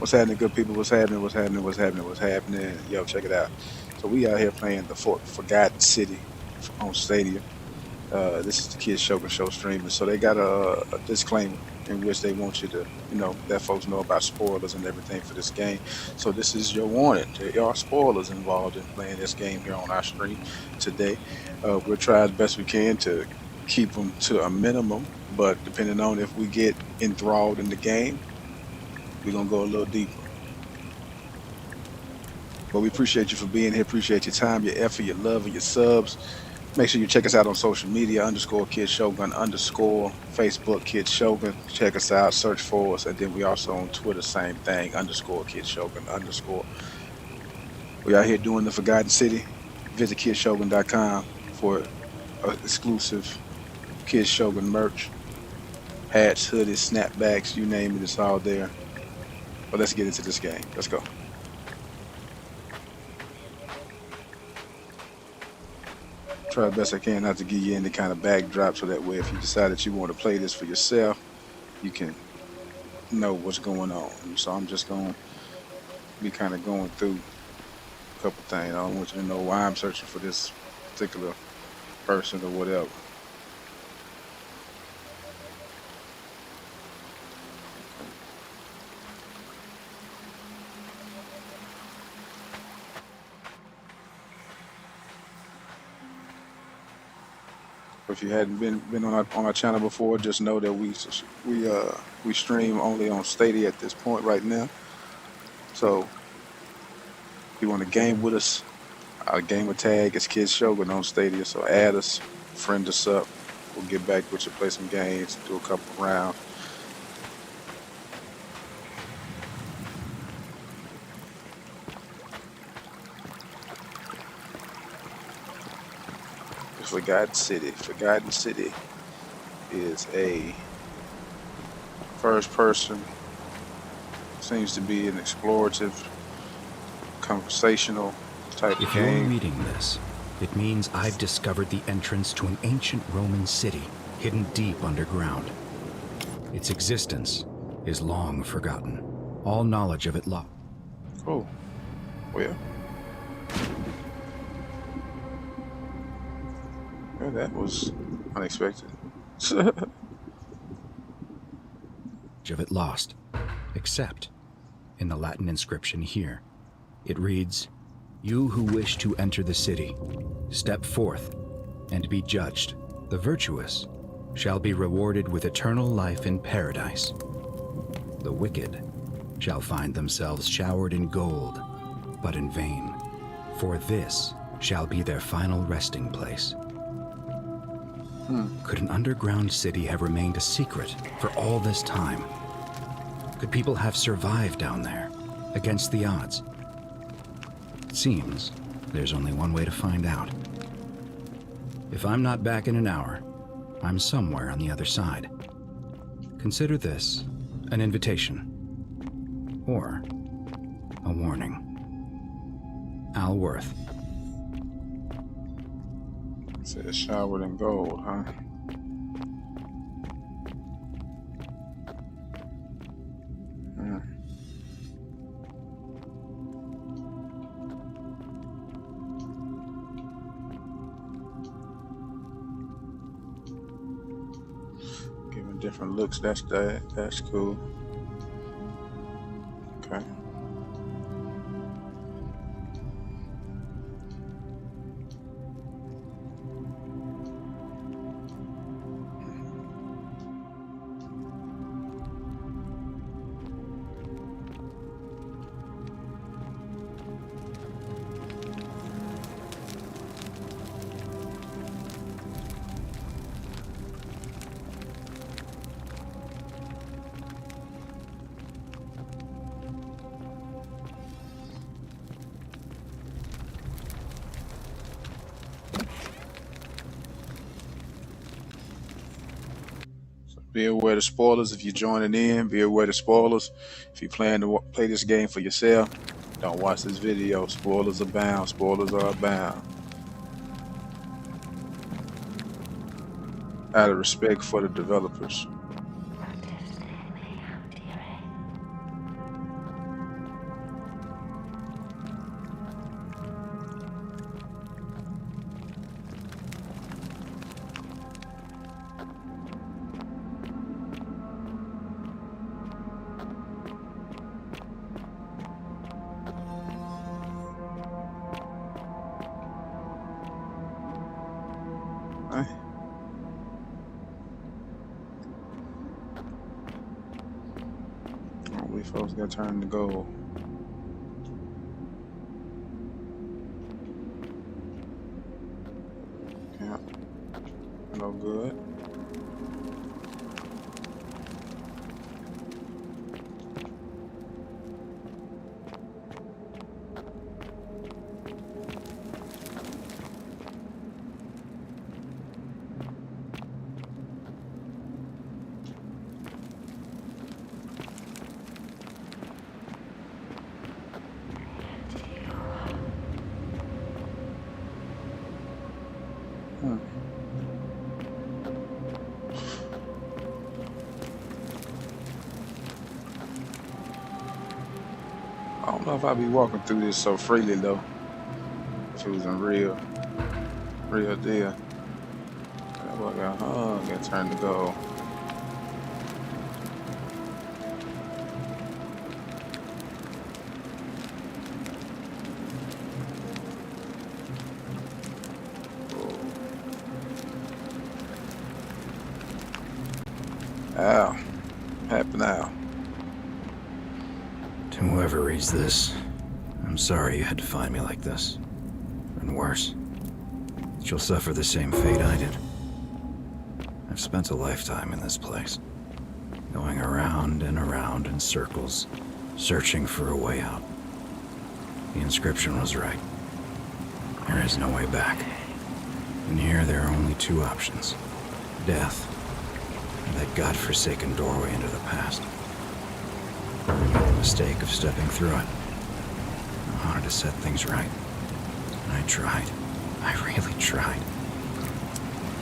What's happening, good people? What's happening? What's happening? What's happening? What's happening? Yo, check it out. So we out here playing the Forgotten City on Stadia. This is the Kids Show streaming. So they got a disclaimer in which they want you to, let folks know about spoilers and everything for this game. So this is your warning. There are spoilers involved in playing this game here on our stream today. We'll try as best we can to keep them to a minimum, but depending on if we get enthralled in the game, we're gonna go a little deeper. But we appreciate you for being here. Appreciate your time, your effort, your love, and your subs. Make sure you check us out on social media, _Kid Shogun, _Facebook Kid Shogun. Check us out, search for us. And then we also on Twitter, same thing, _Kid Shogun, _. We out here doing the Forgotten City. Visit kidshogun.com for exclusive Kid Shogun merch. Hats, hoodies, snapbacks, you name it, it's all there. But let's get into this game. Let's go. Try the best I can not to give you any kind of backdrop, so that way if you decide that you want to play this for yourself, you can know what's going on. So I'm just going to be kind of going through a couple things. I don't want you to know why I'm searching for this particular person or whatever. If you hadn't been on our channel before, just know that we stream only on Stadia at this point right now. So if you want to game with us, our gamer tag is Kids Shogun on Stadia. So add us, friend us up. We'll get back with you, play some games, do a couple rounds. Forgotten City. Forgotten City is a first person, seems to be an explorative, conversational type of If you're game. reading this, it means I've discovered the entrance to an ancient Roman city hidden deep underground. Its existence is long forgotten. All knowledge of it lost. Oh, well. Well, that was unexpected. Of it lost, except in the Latin inscription here. It reads, "You who wish to enter the city, step forth and be judged. The virtuous shall be rewarded with eternal life in paradise. The wicked shall find themselves showered in gold, but in vain, for this shall be their final resting place." Could an underground city have remained a secret for all this time? Could people have survived down there, against the odds? It seems there's only one way to find out. If I'm not back in an hour, I'm somewhere on the other side. Consider this an invitation, or a warning. Al Worth. It says showered in gold, huh? Giving different looks, that's cool. Okay. Be aware of spoilers if you're joining in. Be aware of spoilers if you plan to play this game for yourself. Don't watch this video. Spoilers abound. Spoilers are abound. Out of respect for the developers. these folks got turned to gold. Camp. No good. I don't know if I'd be walking through this so freely though. If it was in real deal. That boy got turned to gold. Ow. Happen now. To whoever reads this, I'm sorry you had to find me like this. And worse, that you'll suffer the same fate I did. I've spent a lifetime in this place, going around and around in circles, searching for a way out. The inscription was right. There is no way back. And here there are only two options: death, and that godforsaken doorway into the past. I made the mistake of stepping through it. I wanted to set things right. And I tried. I really tried.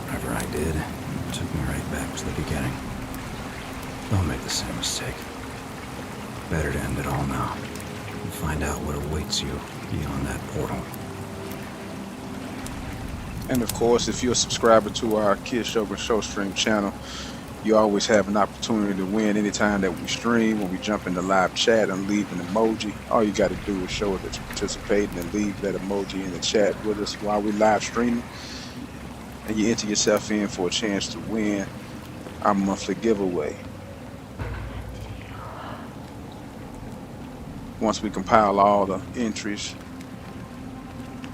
Whatever I did, it took me right back to the beginning. Don't make the same mistake. Better to end it all now and find out what awaits you beyond that portal. And of course, if you're a subscriber to our Kid Shogun Sho-Stream channel, you always have an opportunity to win anytime that we stream. When we jump in the live chat and leave an emoji, all you got to do is show that you're participating and leave that emoji in the chat with us while we live streaming, and you enter yourself in for a chance to win our monthly giveaway. Once we compile all the entries,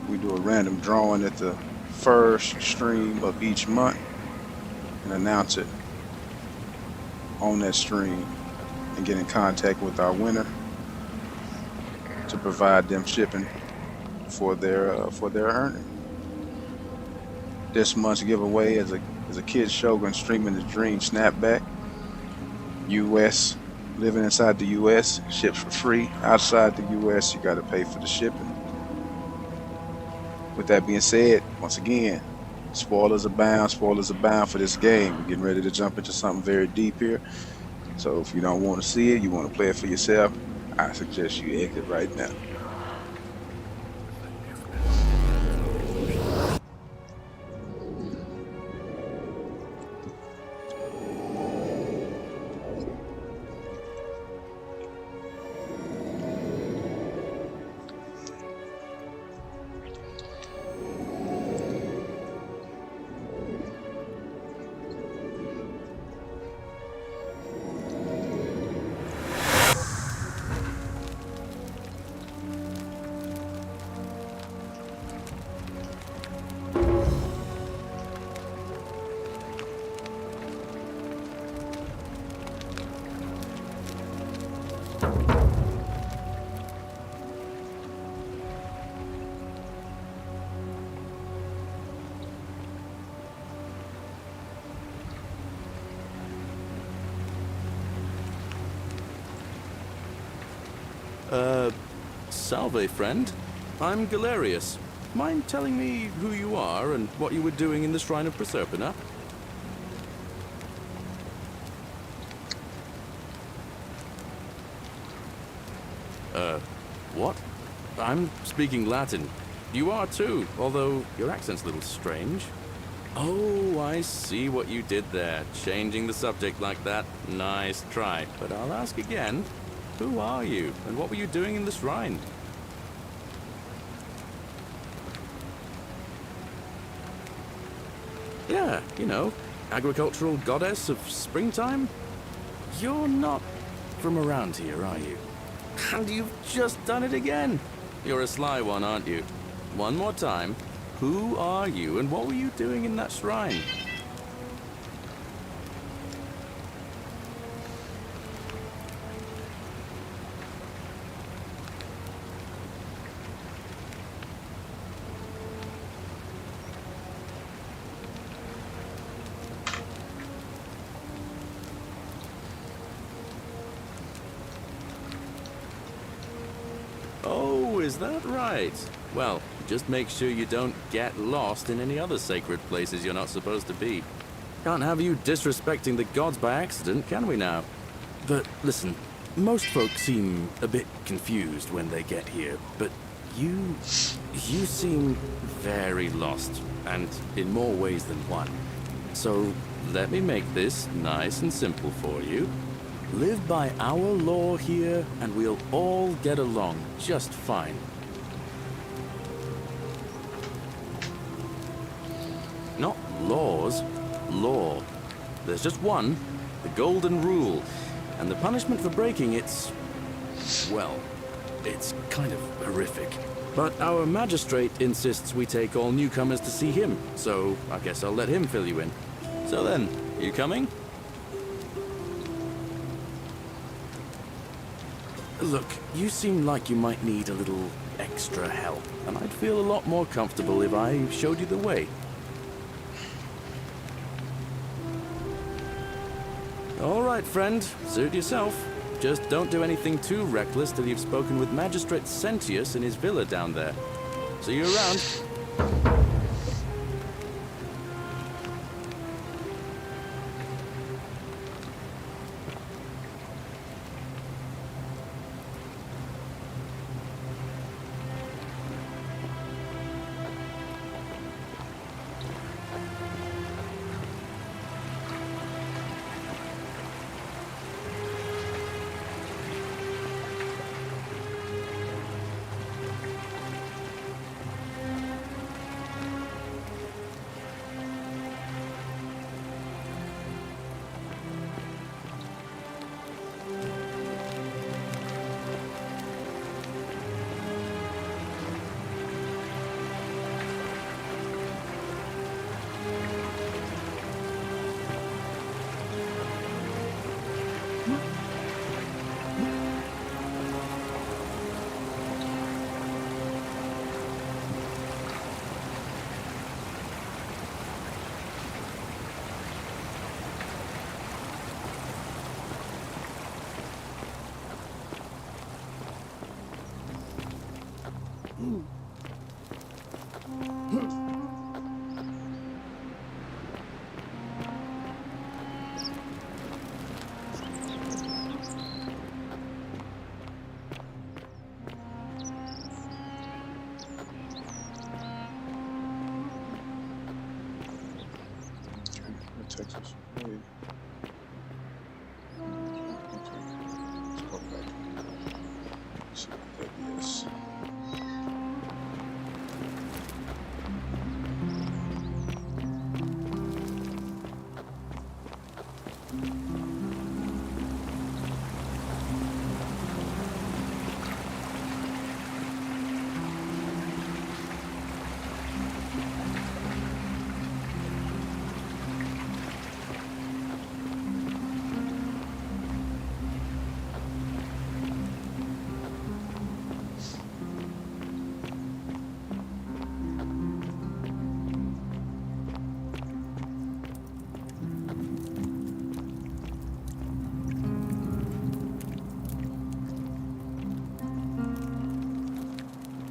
we do a random drawing at the first stream of each month and announce it on that stream and get in contact with our winner to provide them shipping for their earning. This month's giveaway is a Kid Shogun streaming the Dream Snapback. US, living inside the US, ships for free. Outside the US, you got to pay for the shipping. With that being said, once again, spoilers abound for this game. We're getting ready to jump into something very deep here. So if you don't want to see it, you want to play it for yourself, I suggest you exit right now. Salve, friend. I'm Galerius. Mind telling me who you are and what you were doing in the Shrine of Proserpina? What? I'm speaking Latin. You are too, although your accent's a little strange. Oh, I see what you did there. Changing the subject like that. Nice try. But I'll ask again. Who are you, and what were you doing in the shrine? Yeah, you know, agricultural goddess of springtime? You're not from around here, are you? And you've just done it again. You're a sly one, aren't you? One more time. Who are you and what were you doing in that shrine? Oh, is that right? Well, just make sure you don't get lost in any other sacred places you're not supposed to be. Can't have you disrespecting the gods by accident, can we now? But listen, most folks seem a bit confused when they get here, but you seem very lost, and in more ways than one. So let me make this nice and simple for you. Live by our law here, and we'll all get along just fine. Not laws, law. There's just one, the golden rule, and the punishment for breaking it's, well, it's kind of horrific. But our magistrate insists we take all newcomers to see him, so I guess I'll let him fill you in. So then, you coming? Look, you seem like you might need a little extra help, and I'd feel a lot more comfortable if I showed you the way. All right, friend, suit yourself. Just don't do anything too reckless till you've spoken with Magistrate Sentius in his villa down there. See you around. Texas. Okay. Let's go back. See what that is.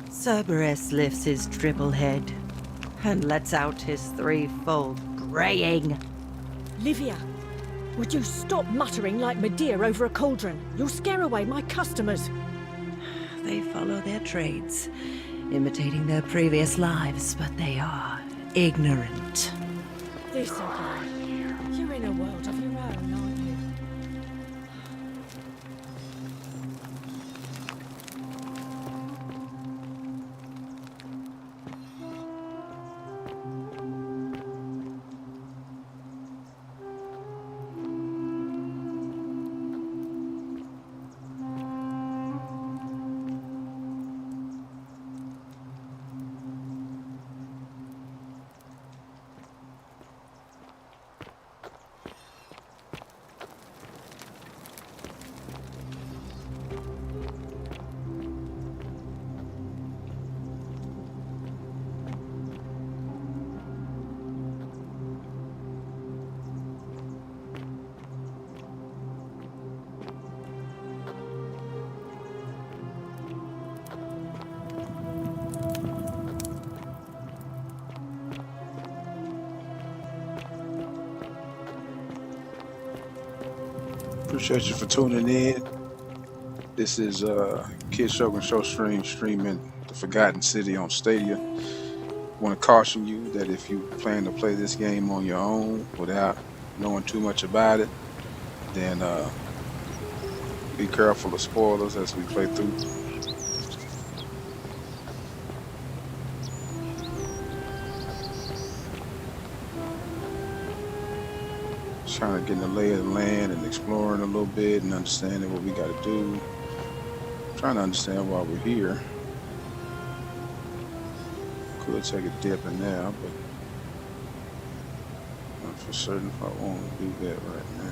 Cerberus lifts his triple head and lets out his threefold graying. Livia, would you stop muttering like Medea over a cauldron? You'll scare away my customers. They follow their trades, imitating their previous lives, but they are ignorant. Listen, girl, you're in a world of your own, aren't you? Appreciate you for tuning in. This is Kid Shogun Sho-Stream streaming The Forgotten City on Stadia. Want to caution you that if you plan to play this game on your own without knowing too much about it, then be careful of spoilers as we play through. Trying to get in the lay of the land and exploring a little bit and understanding what we got to do. Trying to understand why we're here. Could take a dip in there, but not for certain if I want to do that right now.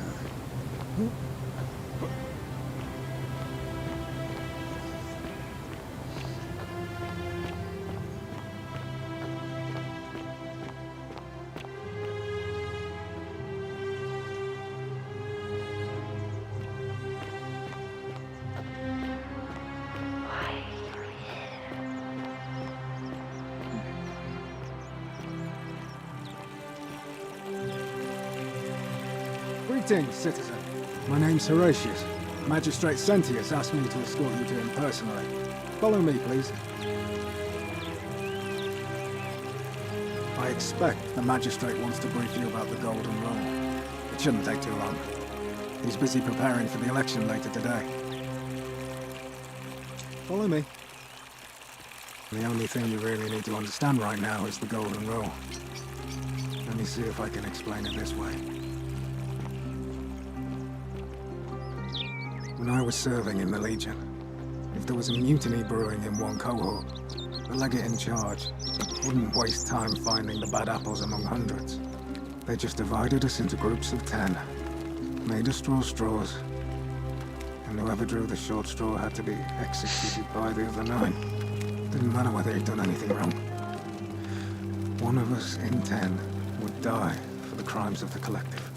Greetings, citizen. My name's Horatius. Magistrate Sentius asked me to escort you to him personally. Follow me, please. I expect the magistrate wants to brief you about the Golden Rule. It shouldn't take too long. He's busy preparing for the election later today. Follow me. The only thing you really need to understand right now is the Golden Rule. Let me see if I can explain it this way. When I was serving in the Legion, if there was a mutiny brewing in one cohort, the legate in charge wouldn't waste time finding the bad apples among hundreds. They just divided us into groups of 10, made us draw straws, and whoever drew the short straw had to be executed by the other 9. Didn't matter whether he'd done anything wrong. One of us in 10 would die for the crimes of the collective.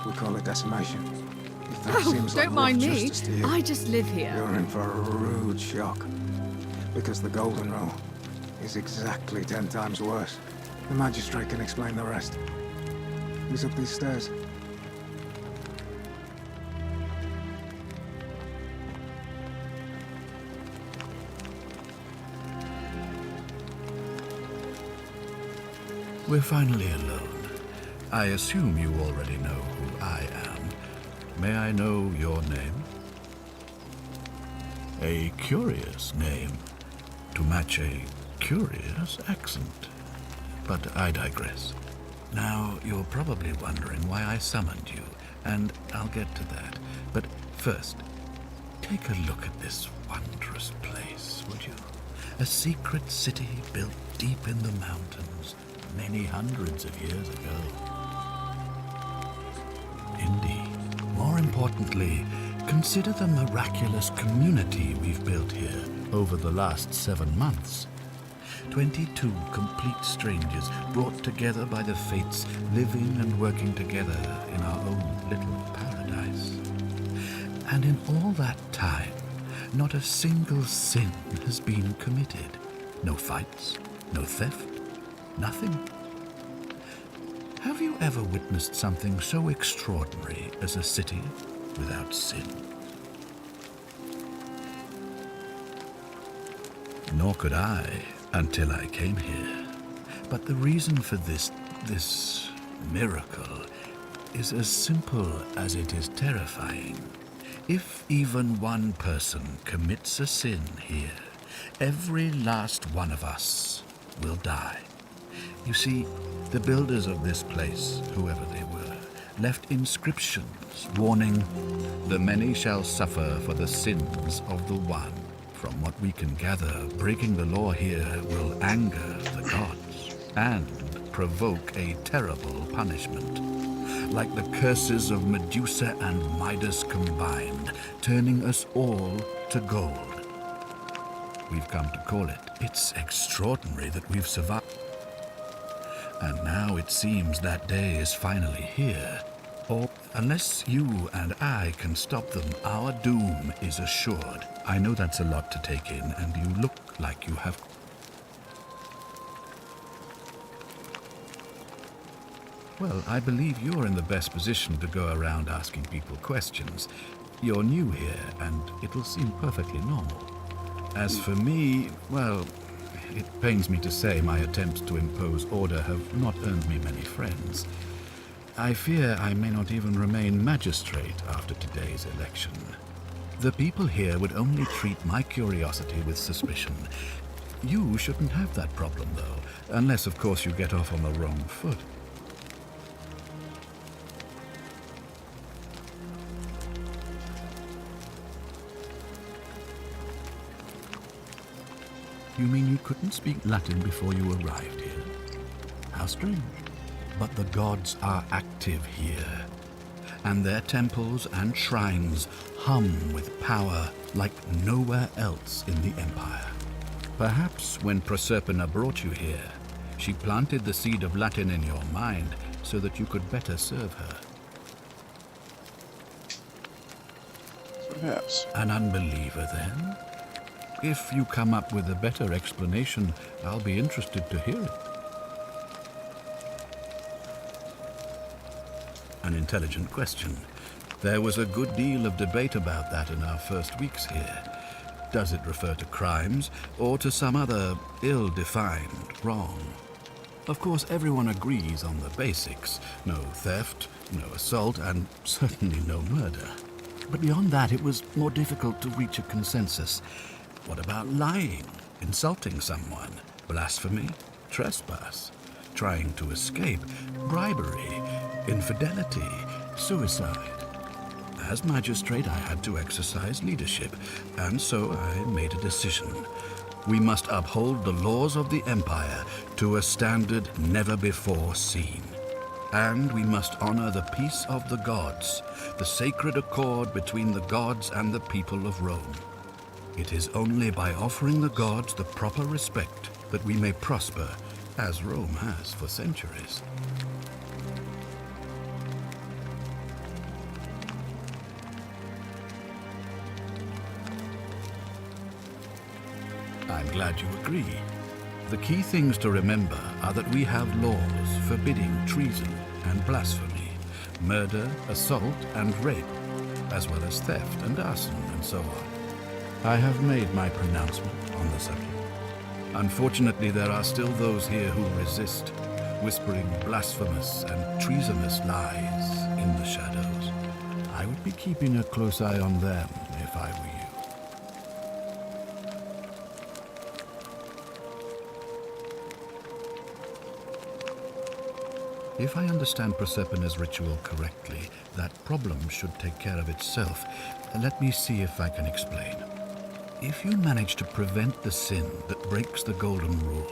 We call it decimation. If that seems like Don't mind rough me. justice to you, I just live here. you're in for a rude shock. Because the Golden Rule is exactly 10 times worse. The magistrate can explain the rest. He's up these stairs. We're finally alone. I assume you already know who I am. May I know your name? A curious name, to match a curious accent. But I digress. Now, you're probably wondering why I summoned you, and I'll get to that. But first, take a look at this wondrous place, would you? A secret city built deep in the mountains, many hundreds of years ago. Indeed. More importantly, consider the miraculous community we've built here over the last 7 months. 22 complete strangers brought together by the fates, living and working together in our own little paradise. And in all that time, not a single sin has been committed. No fights, no theft, nothing. Have you ever witnessed something so extraordinary as a city without sin? Nor could I until I came here. But the reason for this miracle is as simple as it is terrifying. If even one person commits a sin here, every last one of us will die. You see, the builders of this place, whoever they were, left inscriptions warning, "The many shall suffer for the sins of the one." From what we can gather, breaking the law here will anger the gods and provoke a terrible punishment, like the curses of Medusa and Midas combined, turning us all to gold. We've come to call it. It's extraordinary that we've survived. And now it seems that day is finally here. Or, unless you and I can stop them, our doom is assured. I know that's a lot to take in, and you look like you have... Well, I believe you're in the best position to go around asking people questions. You're new here, and it'll seem perfectly normal. As for me, well, it pains me to say my attempts to impose order have not earned me many friends. I fear I may not even remain magistrate after today's election. The people here would only treat my curiosity with suspicion. You shouldn't have that problem, though, unless, of course, you get off on the wrong foot. You mean you couldn't speak Latin before you arrived here? How strange. But the gods are active here, and their temples and shrines hum with power like nowhere else in the Empire. Perhaps when Proserpina brought you here, she planted the seed of Latin in your mind so that you could better serve her. Perhaps. An unbeliever, then? If you come up with a better explanation, I'll be interested to hear it. An intelligent question. There was a good deal of debate about that in our first weeks here. Does it refer to crimes or to some other ill-defined wrong? Of course, everyone agrees on the basics. No theft, no assault, and certainly no murder. But beyond that, it was more difficult to reach a consensus. What about lying, insulting someone, blasphemy, trespass, trying to escape, bribery, infidelity, suicide? As magistrate, I had to exercise leadership, and so I made a decision. We must uphold the laws of the Empire to a standard never before seen. And we must honor the peace of the gods, the sacred accord between the gods and the people of Rome. It is only by offering the gods the proper respect that we may prosper, as Rome has for centuries. I'm glad you agree. The key things to remember are that we have laws forbidding treason and blasphemy, murder, assault, and rape, as well as theft and arson and so on. I have made my pronouncement on the subject. Unfortunately, there are still those here who resist, whispering blasphemous and treasonous lies in the shadows. I would be keeping a close eye on them if I were you. If I understand Proserpina's ritual correctly, that problem should take care of itself. Let me see if I can explain. If you manage to prevent the sin that breaks the Golden Rule,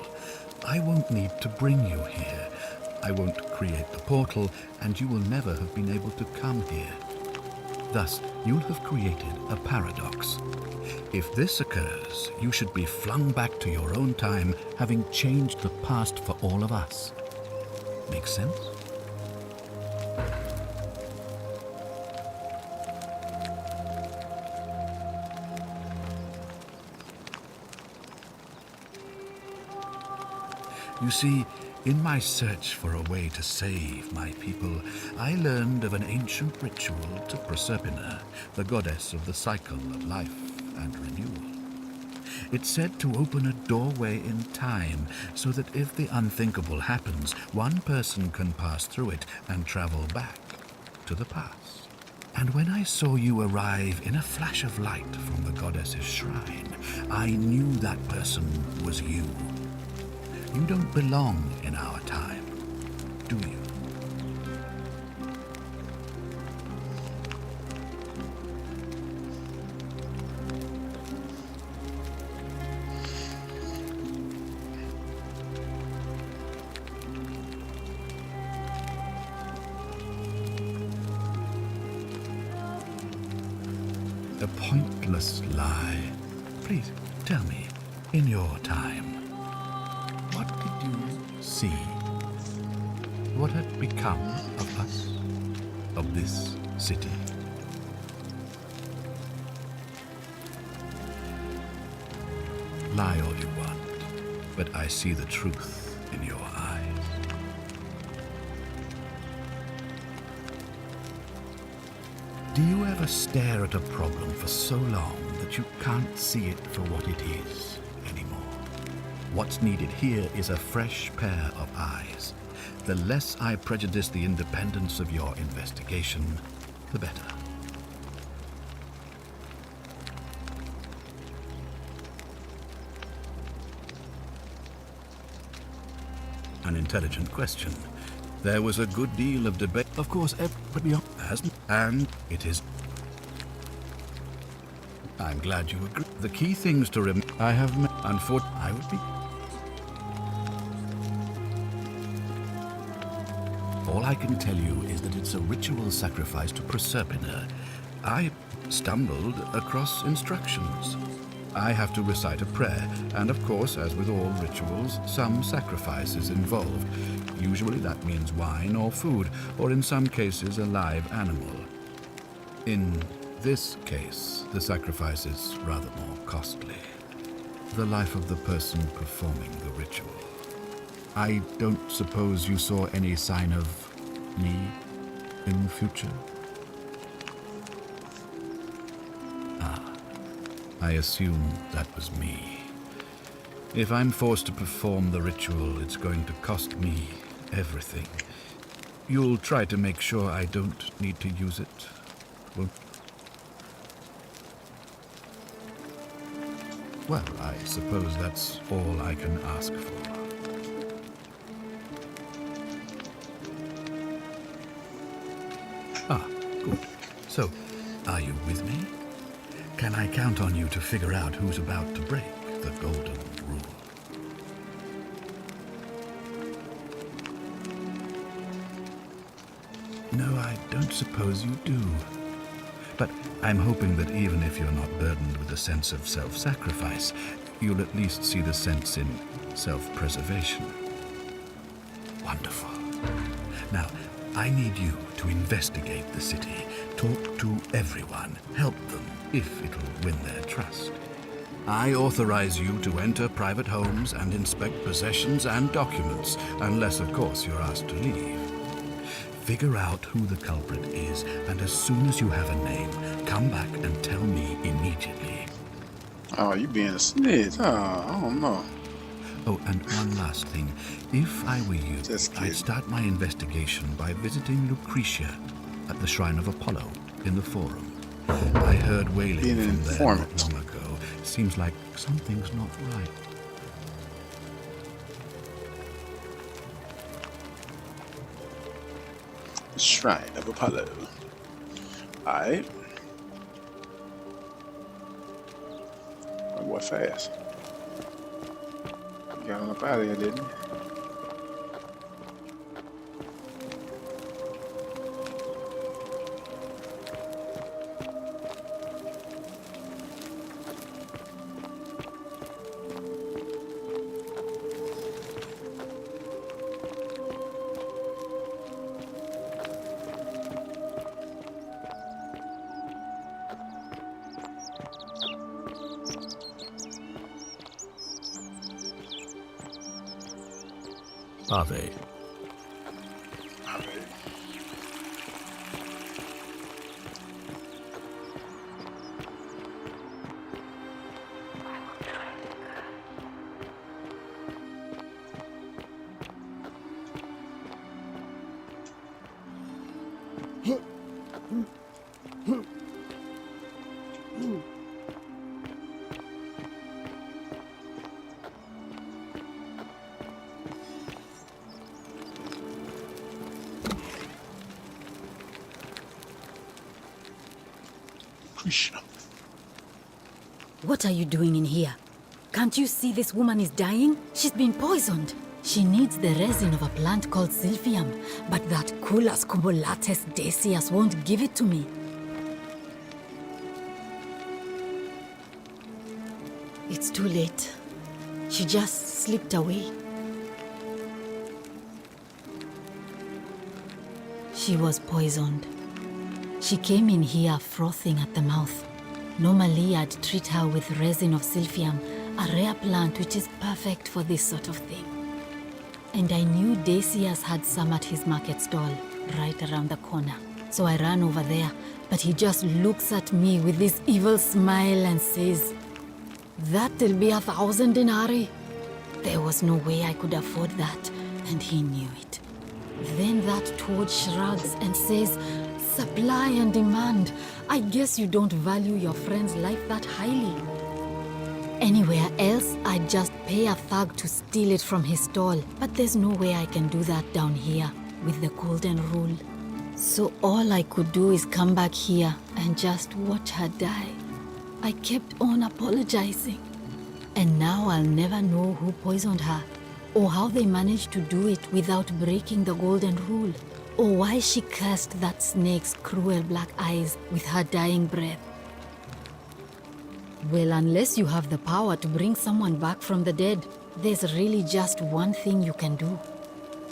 I won't need to bring you here. I won't create the portal, and you will never have been able to come here. Thus, you'll have created a paradox. If this occurs, you should be flung back to your own time, having changed the past for all of us. Make sense? You see, in my search for a way to save my people, I learned of an ancient ritual to Proserpina, the goddess of the cycle of life and renewal. It's said to open a doorway in time, so that if the unthinkable happens, one person can pass through it and travel back to the past. And when I saw you arrive in a flash of light from the goddess's shrine, I knew that person was you. You don't belong in our time, do you? A pointless lie. Please, tell me, in your time, what did you see? What had become of us, of this city? Lie all you want, but I see the truth in your eyes. Do you ever stare at a problem for so long that you can't see it for what it is anymore? What's needed here is a fresh pair of eyes. The less I prejudice the independence of your investigation, the better. An intelligent question. There was a good deal of debate. Of course, everybody has, and it is. I'm glad you agree. The key things to remember. I have met. Unfortunately, I would be. All I can tell you is that it's a ritual sacrifice to Proserpina. I stumbled across instructions. I have to recite a prayer, and of course, as with all rituals, some sacrifice is involved. Usually that means wine or food, or in some cases a live animal. In this case, the sacrifice is rather more costly. The life of the person performing the ritual. I don't suppose you saw any sign of me in the future? I assume that was me. If I'm forced to perform the ritual, it's going to cost me everything. You'll try to make sure I don't need to use it, won't you? Well, I suppose that's all I can ask for. Good. So, are you with me? Can I count on you to figure out who's about to break the golden rule? No, I don't suppose you do. But I'm hoping that even if you're not burdened with a sense of self-sacrifice, you'll at least see the sense in self-preservation. Wonderful. Now, I need you to investigate the city, talk to everyone, help them, if it'll win their trust. I authorize you to enter private homes and inspect possessions and documents, unless, of course, you're asked to leave. Figure out who the culprit is, and as soon as you have a name, come back and tell me immediately. Oh, you being a snitch. Oh, I don't know. Oh, and one last thing. If I were you, I'd start my investigation by visiting Lucretia at the Shrine of Apollo in the Forum. I heard wailing Being an from there not informant. long ago. Seems like something's not right. Shrine of Apollo. Alright. My boy fast. Got on up out of here, didn't he? Are they? What are you doing in here? Can't you see this woman is dying? She's been poisoned. She needs the resin of a plant called Silphium, but that Culus cumulatus Decius won't give it to me. It's too late. She just slipped away. She was poisoned. She came in here frothing at the mouth. Normally, I'd treat her with resin of Silphium, a rare plant which is perfect for this sort of thing. And I knew Decius had some at his market stall, right around the corner. So I ran over there, but he just looks at me with this evil smile and says, "That'll be 1,000 denarii." There was no way I could afford that, and he knew it. Then that toad shrugs and says, "Supply and demand. I guess you don't value your friend's life that highly." Anywhere else, I'd just pay a thug to steal it from his stall, but there's no way I can do that down here with the golden rule. So all I could do is come back here and just watch her die. I kept on apologizing. And now I'll never know who poisoned her, or how they managed to do it without breaking the golden rule, or why she cursed that snake's cruel black eyes with her dying breath. Well, unless you have the power to bring someone back from the dead, there's really just one thing you can do.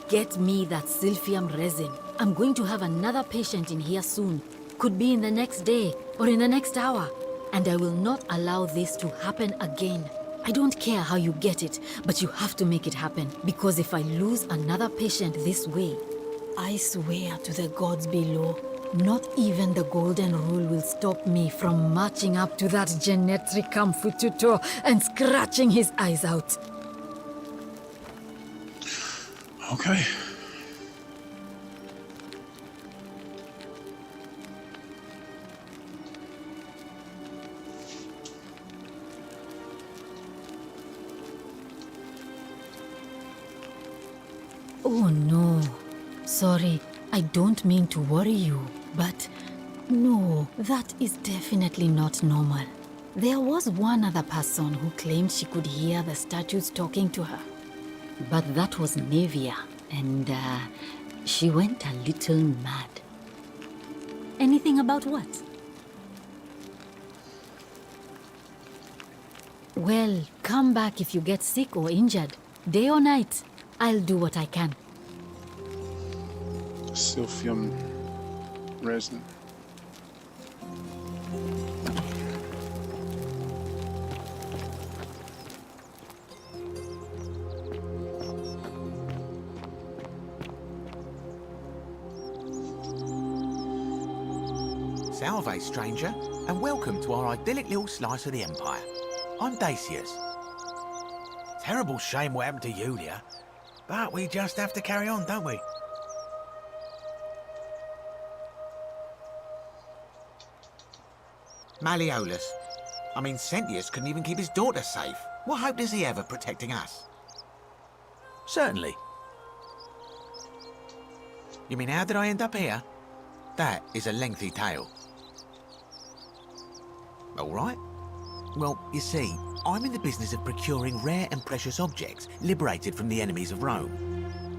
Get me that silphium resin. I'm going to have another patient in here soon. Could be in the next day or in the next hour. And I will not allow this to happen again. I don't care how you get it, but you have to make it happen. Because if I lose another patient this way, I swear to the gods below, not even the golden rule will stop me from marching up to that Genetricum Fututo and scratching his eyes out. Okay. Oh no. Sorry, I don't mean to worry you, but no, that is definitely not normal. There was one other person who claimed she could hear the statues talking to her. But that was Nevia, and she went a little mad. Anything about what? Well, come back if you get sick or injured. Day or night, I'll do what I can. Silphium resin. Salve, stranger, and welcome to our idyllic little slice of the Empire. I'm Dacius. Terrible shame what happened to Yulia, but we just have to carry on, don't we? Malleolus. I mean, Sentius couldn't even keep his daughter safe. What hope does he have of protecting us? Certainly. You mean, how did I end up here? That is a lengthy tale. All right. Well, you see, I'm in the business of procuring rare and precious objects liberated from the enemies of Rome.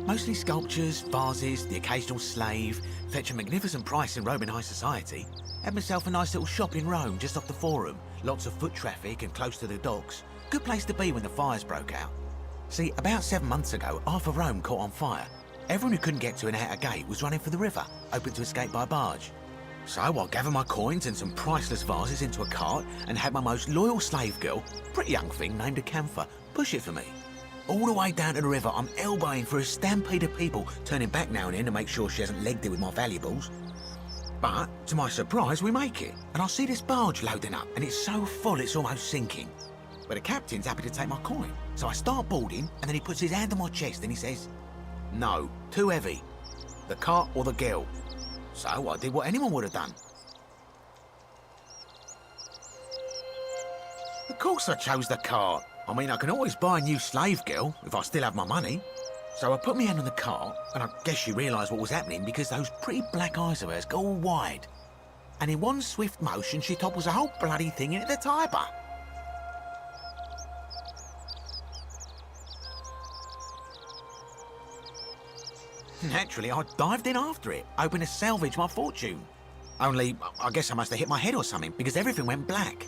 Mostly sculptures, vases, the occasional slave, fetch a magnificent price in Roman high society. Had myself a nice little shop in Rome just off the Forum. Lots of foot traffic and close to the docks. Good place to be when the fires broke out. See, about 7 months ago, half of Rome caught on fire. Everyone who couldn't get to an outer gate was running for the river, open to escape by barge. So I gathered my coins and some priceless vases into a cart and had my most loyal slave girl, pretty young thing named Acantha, push it for me. All the way down to the river, I'm elbowing through a stampede of people, turning back now and then to make sure she hasn't legged it with my valuables. But, to my surprise, we make it, and I see this barge loading up, and it's so full it's almost sinking. But the captain's happy to take my coin, so I start boarding, and then he puts his hand on my chest and he says, "No, too heavy. The cart or the girl." So I did what anyone would have done. Of course I chose the cart. I mean, I can always buy a new slave girl if I still have my money. So I put my hand on the cart, and I guess she realised what was happening because those pretty black eyes of hers go all wide. And in one swift motion, she topples the whole bloody thing into the Tiber. Naturally, I dived in after it, hoping to salvage my fortune. Only, I guess I must have hit my head or something, because everything went black.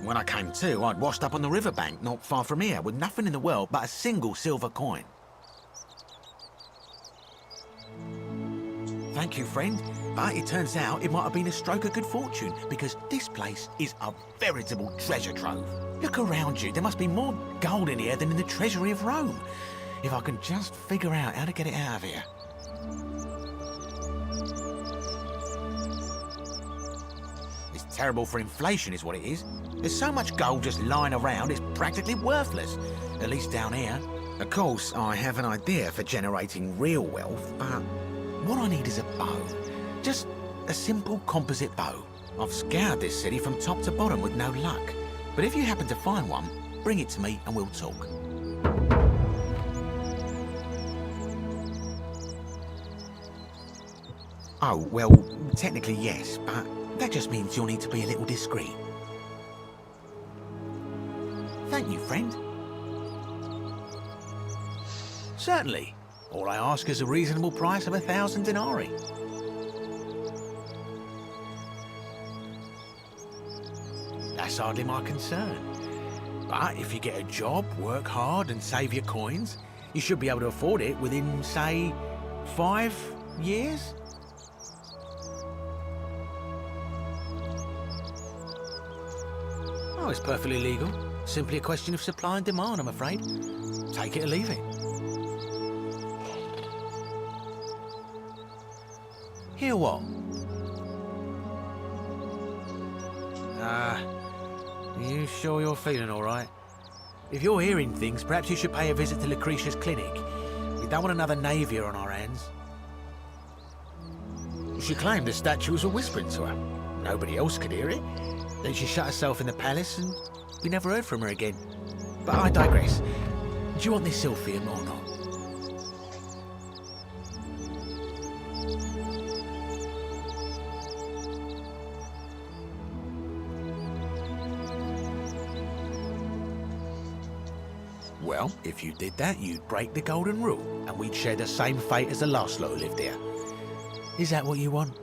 When I came to, I'd washed up on the riverbank not far from here, with nothing in the world but a single silver coin. Thank you, friend, but it turns out it might have been a stroke of good fortune, because this place is a veritable treasure trove. Look around you, there must be more gold in here than in the treasury of Rome. If I can just figure out how to get it out of here. terrible for inflation is what it is. There's so much gold just lying around, it's practically worthless. At least down here. Of course, I have an idea for generating real wealth, but what I need is a bow. Just a simple composite bow. I've scoured this city from top to bottom with no luck. But if you happen to find one, bring it to me and we'll talk. Oh, well, technically yes, but that just means you'll need to be a little discreet. Thank you, friend. Certainly. All I ask is a reasonable price of 1,000 denarii. That's hardly my concern. But if you get a job, work hard and save your coins, you should be able to afford it within, say, 5 years? Oh, it's perfectly legal. Simply a question of supply and demand, I'm afraid. Take it or leave it. Hear what? You sure you're feeling all right? If you're hearing things, perhaps you should pay a visit to Lucretia's clinic. We don't want another Navia on our hands. She claimed the statues were whispering to her. Nobody else could hear it. Then she shut herself in the palace and we never heard from her again. But I digress. Do you want this Silphium or not? Well, if you did that, you'd break the golden rule, and we'd share the same fate as the last lot who lived here. Is that what you want?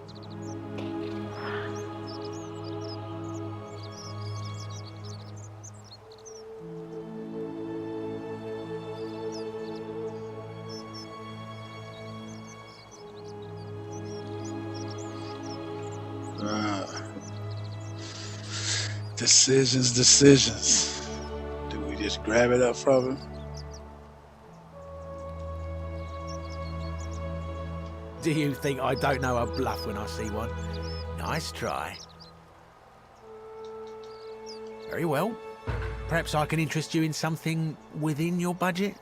Decisions. Do we just grab it up from him? Do you think I don't know a bluff when I see one? Nice try. Very well. Perhaps I can interest you in something within your budget?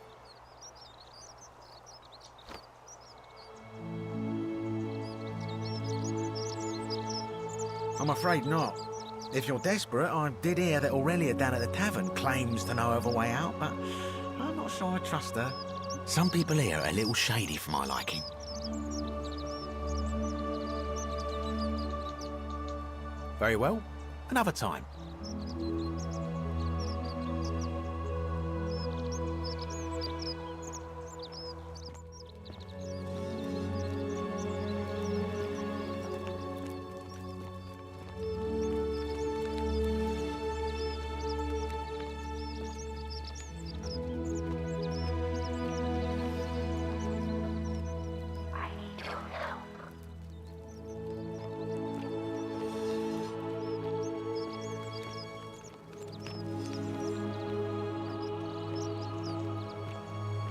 I'm afraid not. If you're desperate, I did hear that Aurelia down at the tavern claims to know of a way out, but I'm not sure I trust her. Some people here are a little shady for my liking. Very well. Another time.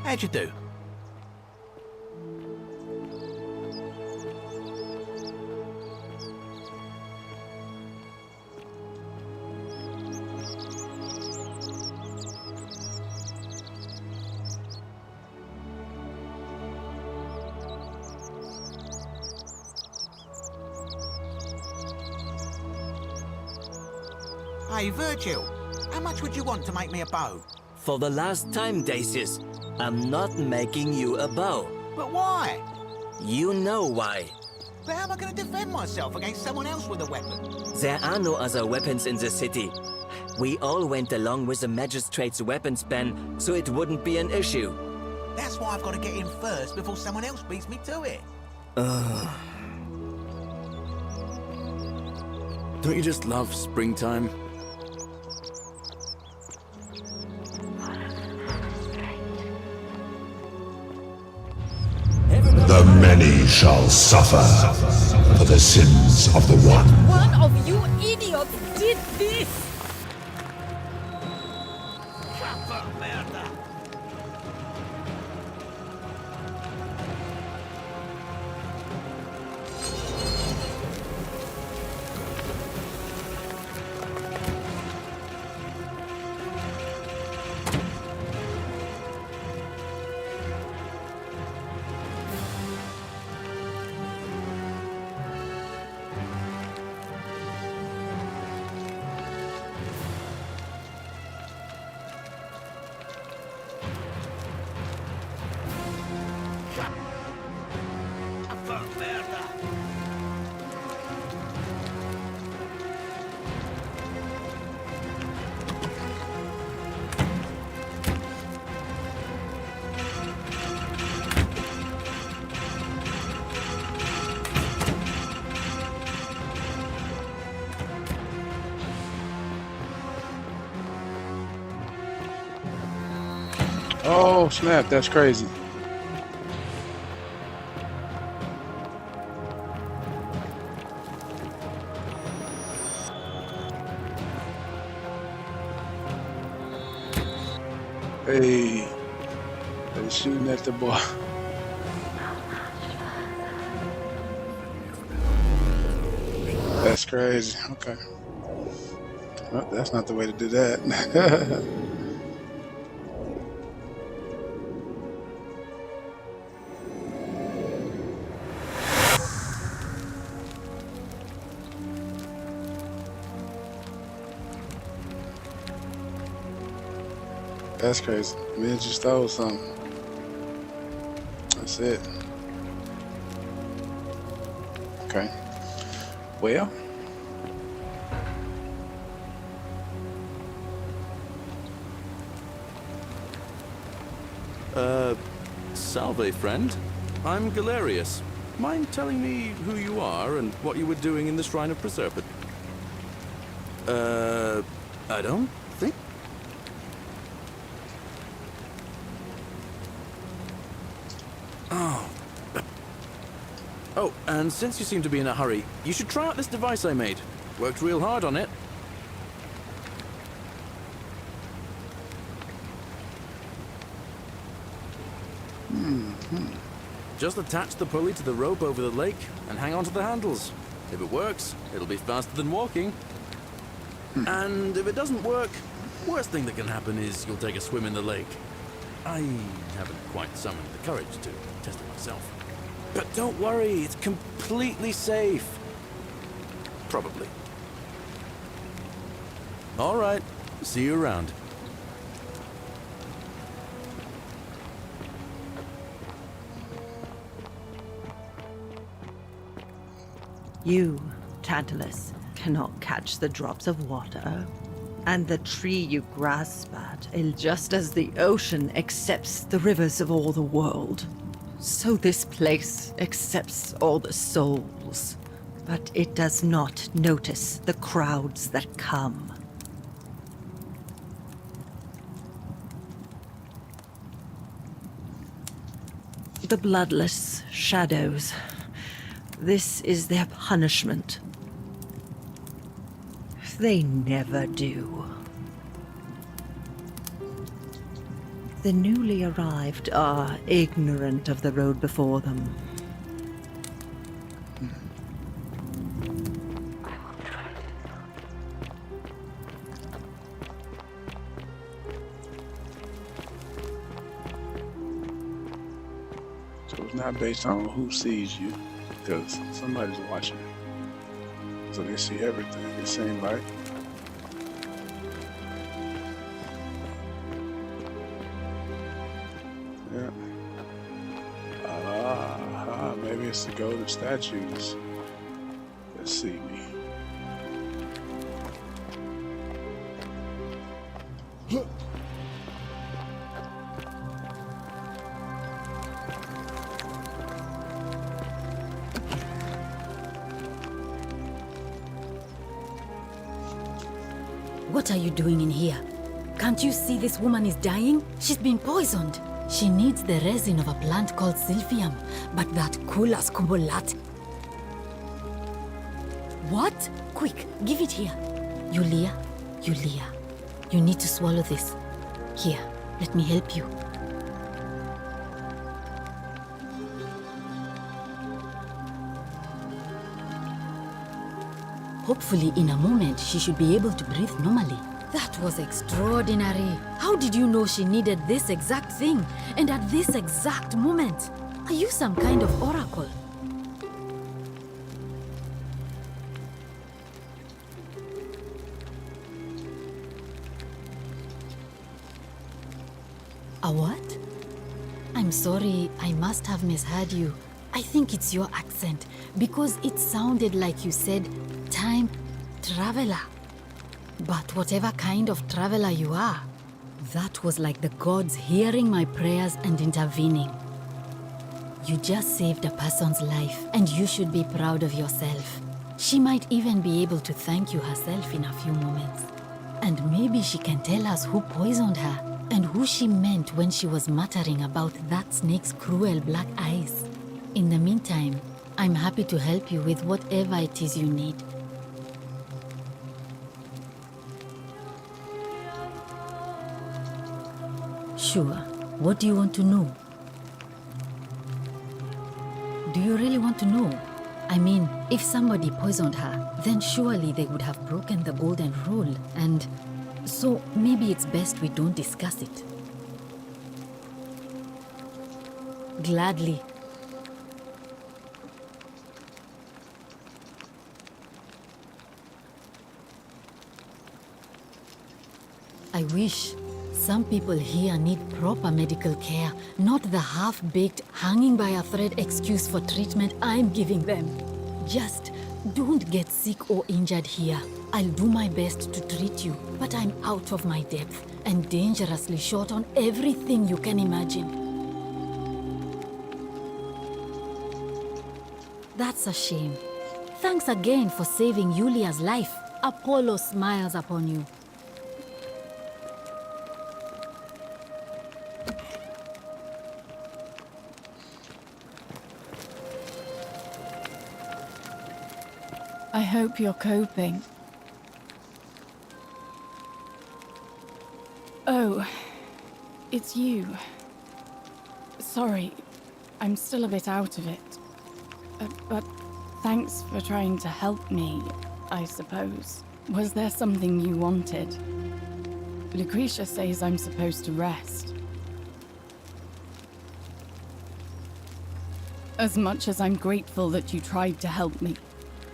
How'd you do? Hey, Virgil, how much would you want to make me a bow? For the last time, Dacius, I'm not making you a bow. But why? You know why. But how am I going to defend myself against someone else with a weapon? There are no other weapons in the city. We all went along with the magistrate's weapons ban, so it wouldn't be an issue. That's why I've got to get in first before someone else beats me to it. Don't you just love springtime? The many shall suffer for the sins of the one. One of you idiots did this! Oh, snap. That's crazy. Hey, they're shooting at the boy. That's crazy. Okay. Well, that's not the way to do that. That's crazy. Man just stole something. That's it. Okay. Well. Salve, friend. I'm Galerius. Mind telling me who you are and what you were doing in the Shrine of Preserpent? I don't think... Oh, and since you seem to be in a hurry, you should try out this device I made. Worked real hard on it. Just attach the pulley to the rope over the lake and hang on to the handles. If it works, it'll be faster than walking. And if it doesn't work, worst thing that can happen is you'll take a swim in the lake. I haven't quite summoned the courage to test it myself. But don't worry, it's completely safe. Probably. All right, see you around. You, Tantalus, cannot catch the drops of water. And the tree you grasp at, just as the ocean accepts the rivers of all the world, so this place accepts all the souls. But it does not notice the crowds that come. The bloodless shadows. This is their punishment. They never do. The newly arrived are ignorant of the road before them. So it's not based on who sees you, because somebody's watching. So they see everything. It seems like. Yeah. Maybe it's the golden statues that see me. What are you doing in here? Can't you see this woman is dying? She's been poisoned. She needs the resin of a plant called silphium, but that Kulas kubolat. What? Quick, give it here. Yulia, you need to swallow this. Here, let me help you. Hopefully, in a moment, she should be able to breathe normally. That was extraordinary. How did you know she needed this exact thing, and at this exact moment? Are you some kind of oracle? A what? I'm sorry, I must have misheard you. I think it's your accent, because it sounded like you said, time traveler. But whatever kind of traveler you are, that was like the gods hearing my prayers and intervening. You just saved a person's life, and you should be proud of yourself. She might even be able to thank you herself in a few moments. And maybe she can tell us who poisoned her. and who she meant when she was muttering about that snake's cruel black eyes. In the meantime, I'm happy to help you with whatever it is you need. Sure. What do you want to know? Do you really want to know? I mean, if somebody poisoned her, then surely they would have broken the golden rule, and so maybe it's best we don't discuss it. Gladly. I wish. Some people here need proper medical care, not the half-baked, hanging by a thread excuse for treatment I'm giving them. Just don't get sick or injured here. I'll do my best to treat you, but I'm out of my depth and dangerously short on everything you can imagine. That's a shame. Thanks again for saving Yulia's life. Apollo smiles upon you. I hope you're coping. Oh, it's you. Sorry, I'm still a bit out of it. But thanks for trying to help me, I suppose. Was there something you wanted? Lucretia says I'm supposed to rest. As much as I'm grateful that you tried to help me,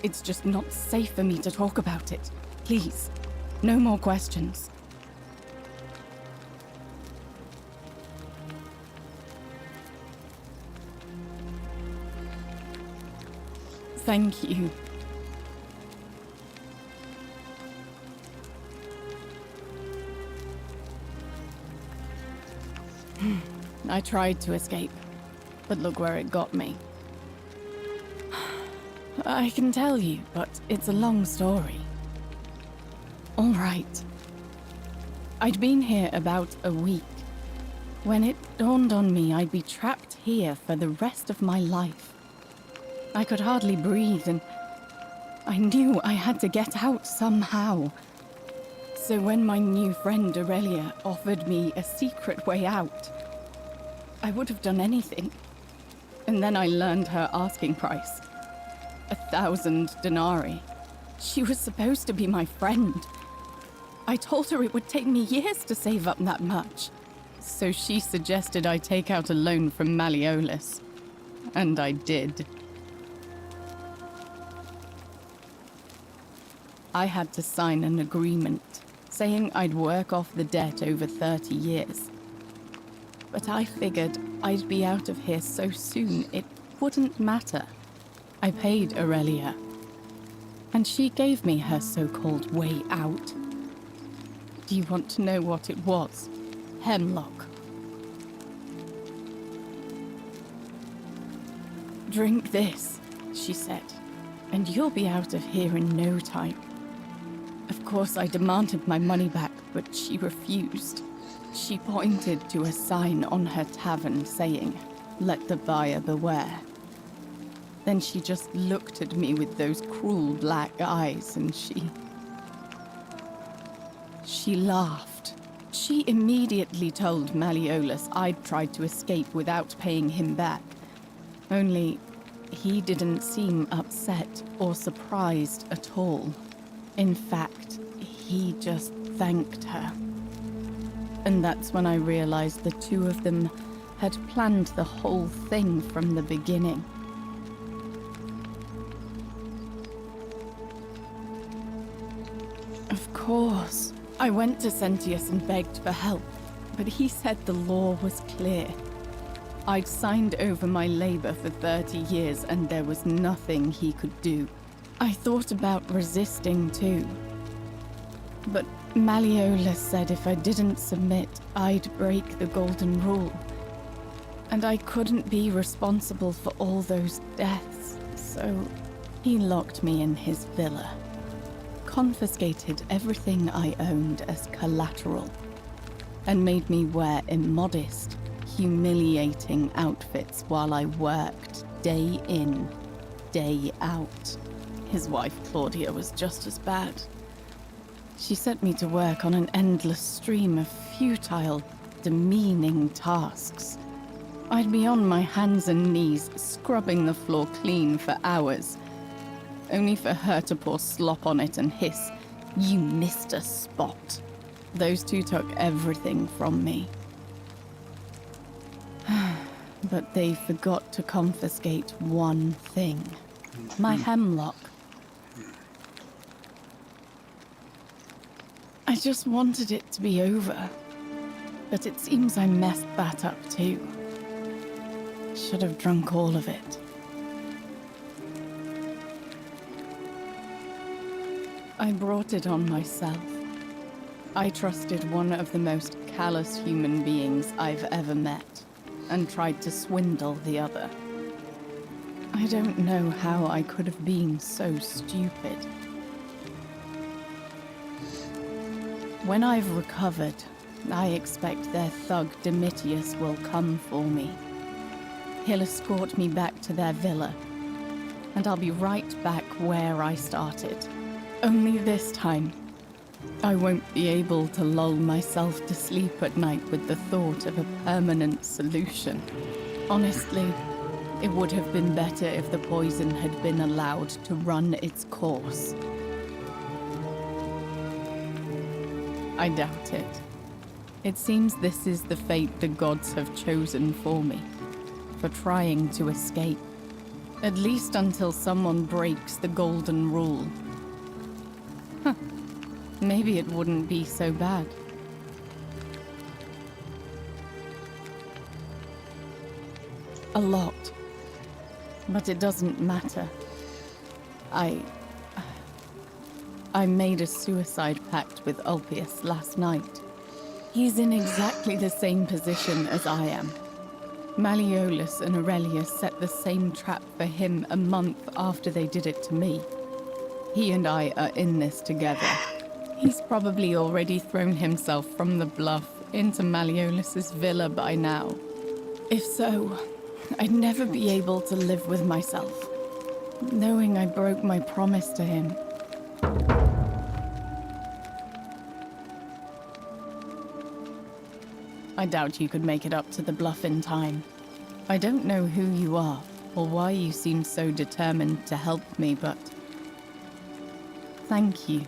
it's just not safe for me to talk about it. Please, no more questions. Thank you. I tried to escape, but look where it got me. I can tell you, but it's a long story. All right. I'd been here about a week when it dawned on me I'd be trapped here for the rest of my life. I could hardly breathe, and I knew I had to get out somehow. So when my new friend Aurelia offered me a secret way out, I would have done anything. And then I learned her asking price. 1,000 denarii. She was supposed to be my friend. I told her it would take me years to save up that much. So she suggested I take out a loan from Malleolus. And I did. I had to sign an agreement saying I'd work off the debt over 30 years. But I figured I'd be out of here so soon it wouldn't matter. I paid Aurelia, and she gave me her so-called way out. Do you want to know what it was? Hemlock. Drink this, she said, and you'll be out of here in no time. Of course, I demanded my money back, but she refused. She pointed to a sign on her tavern saying, "Let the buyer beware." Then she just looked at me with those cruel black eyes, and she laughed. She immediately told Malleolus I'd tried to escape without paying him back. Only, he didn't seem upset or surprised at all. In fact, he just thanked her. And that's when I realized the two of them had planned the whole thing from the beginning. Of course. I went to Sentius and begged for help, but he said the law was clear. I'd signed over my labor for 30 years and there was nothing he could do. I thought about resisting too. But Malleolus said if I didn't submit, I'd break the golden rule. And I couldn't be responsible for all those deaths, so he locked me in his villa. Confiscated everything I owned as collateral. and made me wear immodest, humiliating outfits while I worked day in, day out. His wife, Claudia, was just as bad. She set me to work on an endless stream of futile, demeaning tasks. I'd be on my hands and knees, scrubbing the floor clean for hours, only for her to pour slop on it and hiss, "You missed a spot." Those two took everything from me. But they forgot to confiscate one thing. My hemlock. I just wanted it to be over. But it seems I messed that up too. Should have drunk all of it. I brought it on myself. I trusted one of the most callous human beings I've ever met, and tried to swindle the other. I don't know how I could have been so stupid. When I've recovered, I expect their thug Domitius will come for me. He'll escort me back to their villa, and I'll be right back where I started. Only this time, I won't be able to lull myself to sleep at night with the thought of a permanent solution. Honestly, it would have been better if the poison had been allowed to run its course. I doubt it. It seems this is the fate the gods have chosen for me, for trying to escape. At least until someone breaks the golden rule. Maybe it wouldn't be so bad. A lot. But it doesn't matter. I made a suicide pact with Ulpius last night. He's in exactly the same position as I am. Malleolus and Aurelius set the same trap for him a month after they did it to me. He and I are in this together. He's probably already thrown himself from the bluff into Malleolus's villa by now. If so, I'd never be able to live with myself, knowing I broke my promise to him. I doubt you could make it up to the bluff in time. I don't know who you are, or why you seem so determined to help me, but thank you.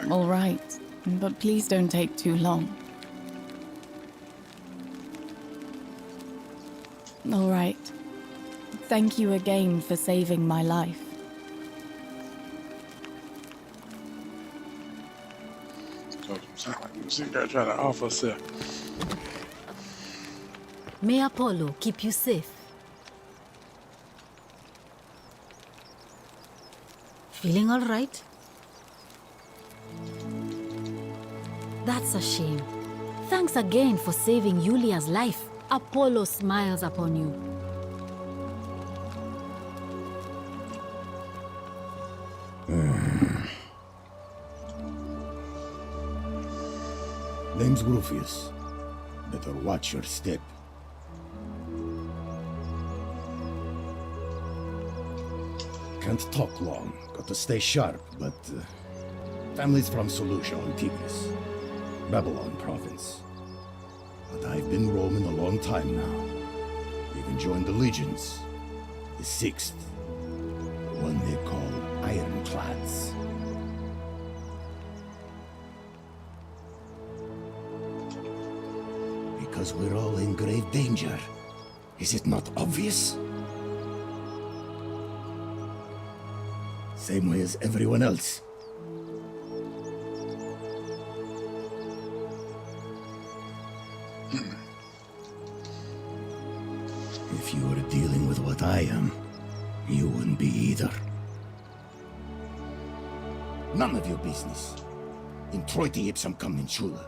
All right, but please don't take too long. All right. Thank you again for saving my life. Sound like you see that trying to offer herself. May Apollo keep you safe. Feeling all right? That's a shame. Thanks again for saving Yulia's life. Apollo smiles upon you. Name's Rufius. Better watch your step. Can't talk long. Got to stay sharp, but family's from Seleucia on Tigris, Babylon province. But I've been roaming a long time now. Even joined the legions. The 6th. The one they call Ironclads. Because we're all in grave danger. Is it not obvious? Same way as everyone else. If you were dealing with what I am, you wouldn't be either. None of your business. Introiti ipsam commensula.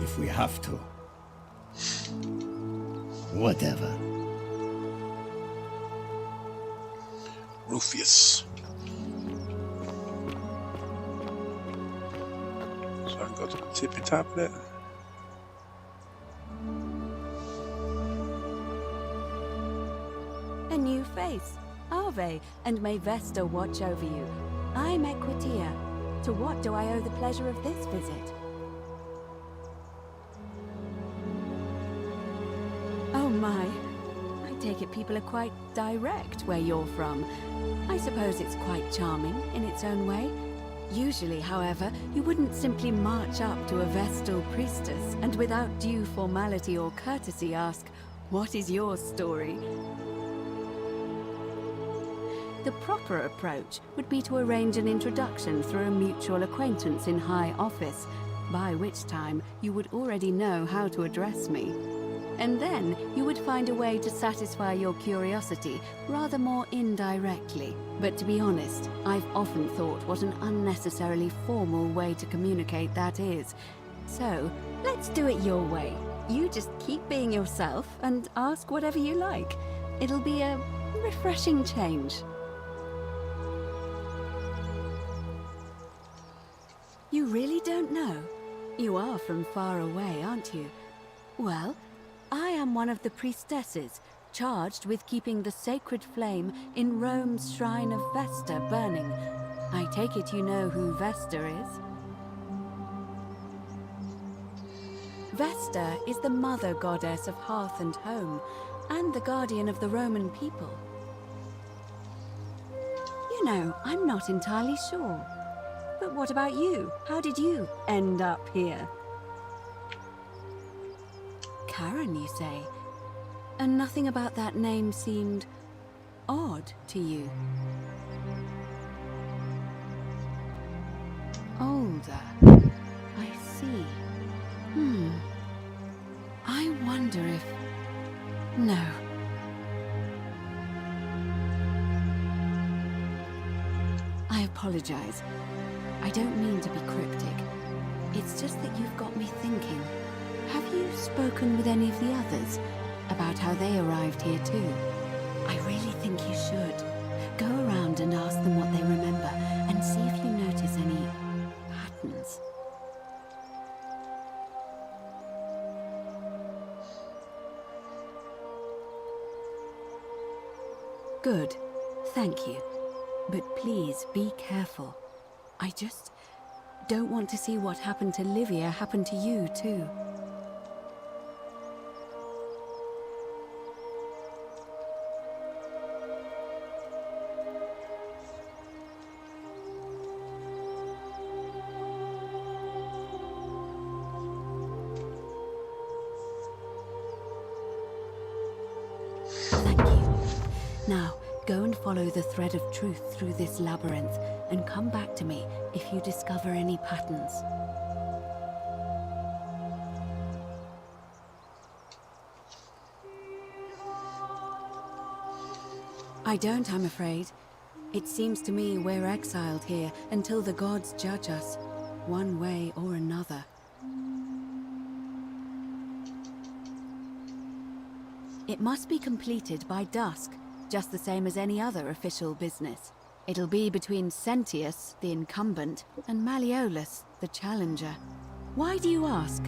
If we have to. Whatever. Rufus. So I can go to the tippy top of that. A new face. Ave, and may Vesta watch over you. I'm Equitia. To what do I owe the pleasure of this visit? Oh my. I take it people are quite direct where you're from. I suppose it's quite charming in its own way. Usually, however, you wouldn't simply march up to a Vestal priestess and without due formality or courtesy ask, "What is your story?" The proper approach would be to arrange an introduction through a mutual acquaintance in high office, by which time you would already know how to address me. And then you would find a way to satisfy your curiosity rather more indirectly. But to be honest, I've often thought what an unnecessarily formal way to communicate that is. So, let's do it your way. You just keep being yourself and ask whatever you like. It'll be a refreshing change. You really don't know? You are from far away, aren't you? Well, I am one of the priestesses, charged with keeping the sacred flame in Rome's shrine of Vesta burning. I take it you know who Vesta is? Vesta is the mother goddess of hearth and home, and the guardian of the Roman people. You know, I'm not entirely sure. But what about you? How did you end up here? Karen, you say? And nothing about that name seemed odd to you? Older. I see. I wonder if... No. I apologize. I don't mean to be cryptic. It's just that you've got me thinking. Have you spoken with any of the others about how they arrived here too? I really think you should. Go around and ask them what they remember and see if you notice any patterns. Good. Thank you. But please be careful. I just don't want to see what happened to Livia happen to you, too. Thank you. Now, go and follow the thread of truth through this labyrinth, and come back to me if you discover any patterns. I don't, I'm afraid. It seems to me we're exiled here until the gods judge us, one way or another. It must be completed by dusk, just the same as any other official business. It'll be between Sentius, the incumbent, and Malleolus, the challenger. Why do you ask?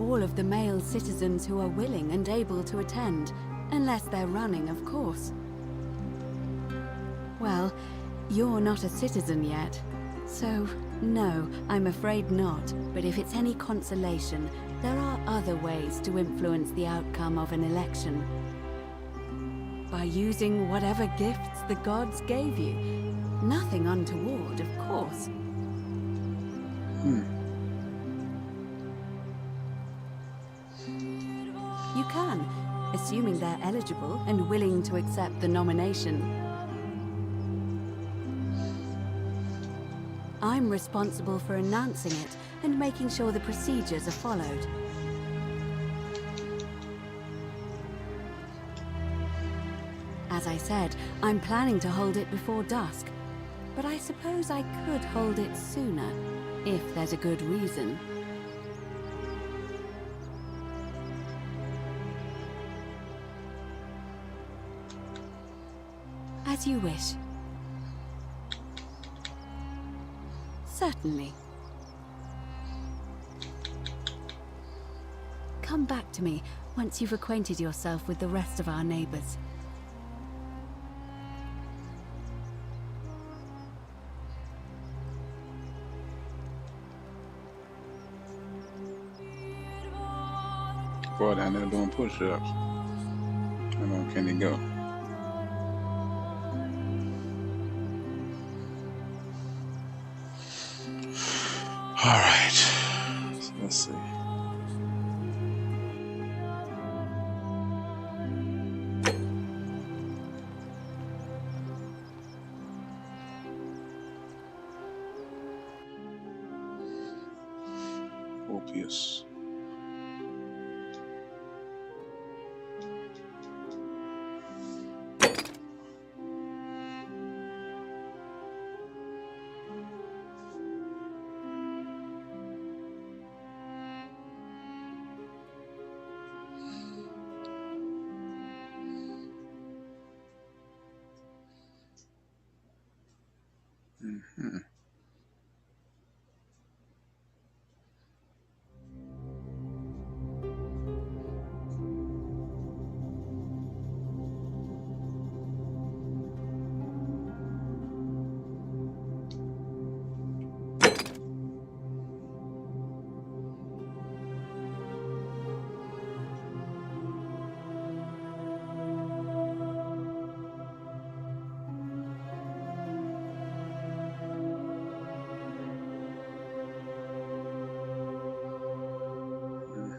All of the male citizens who are willing and able to attend, unless they're running, of course. Well, you're not a citizen yet, so no, I'm afraid not. But if it's any consolation, there are other ways to influence the outcome of an election. By using whatever gifts the gods gave you. Nothing untoward, of course. You can, assuming they're eligible and willing to accept the nomination. I'm responsible for announcing it and making sure the procedures are followed. As I said, I'm planning to hold it before dusk, but I suppose I could hold it sooner, if there's a good reason. As you wish. Certainly. Come back to me once you've acquainted yourself with the rest of our neighbors. Boy down there doing push-ups. How long can he go? All right. So let's see. Orpheus.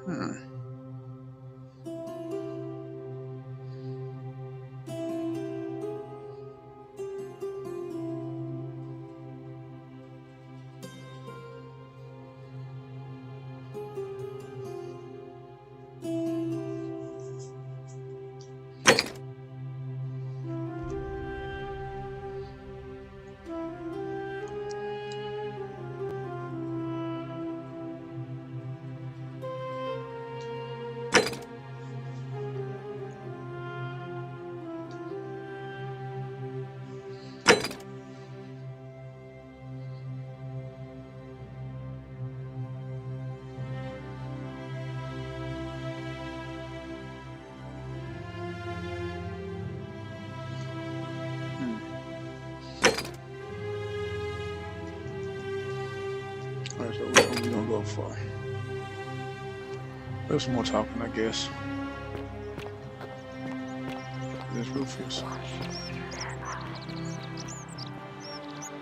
Mm-hmm. Alright, so which one we gonna go for? There's some more talking, I guess. There's Rufus.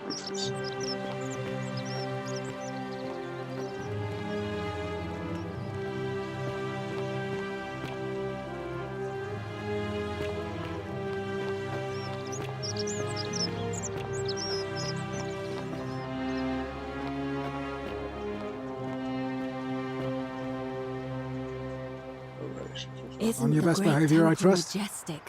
Rufus. Isn't On your the best great behavior, I temple trust? majestic?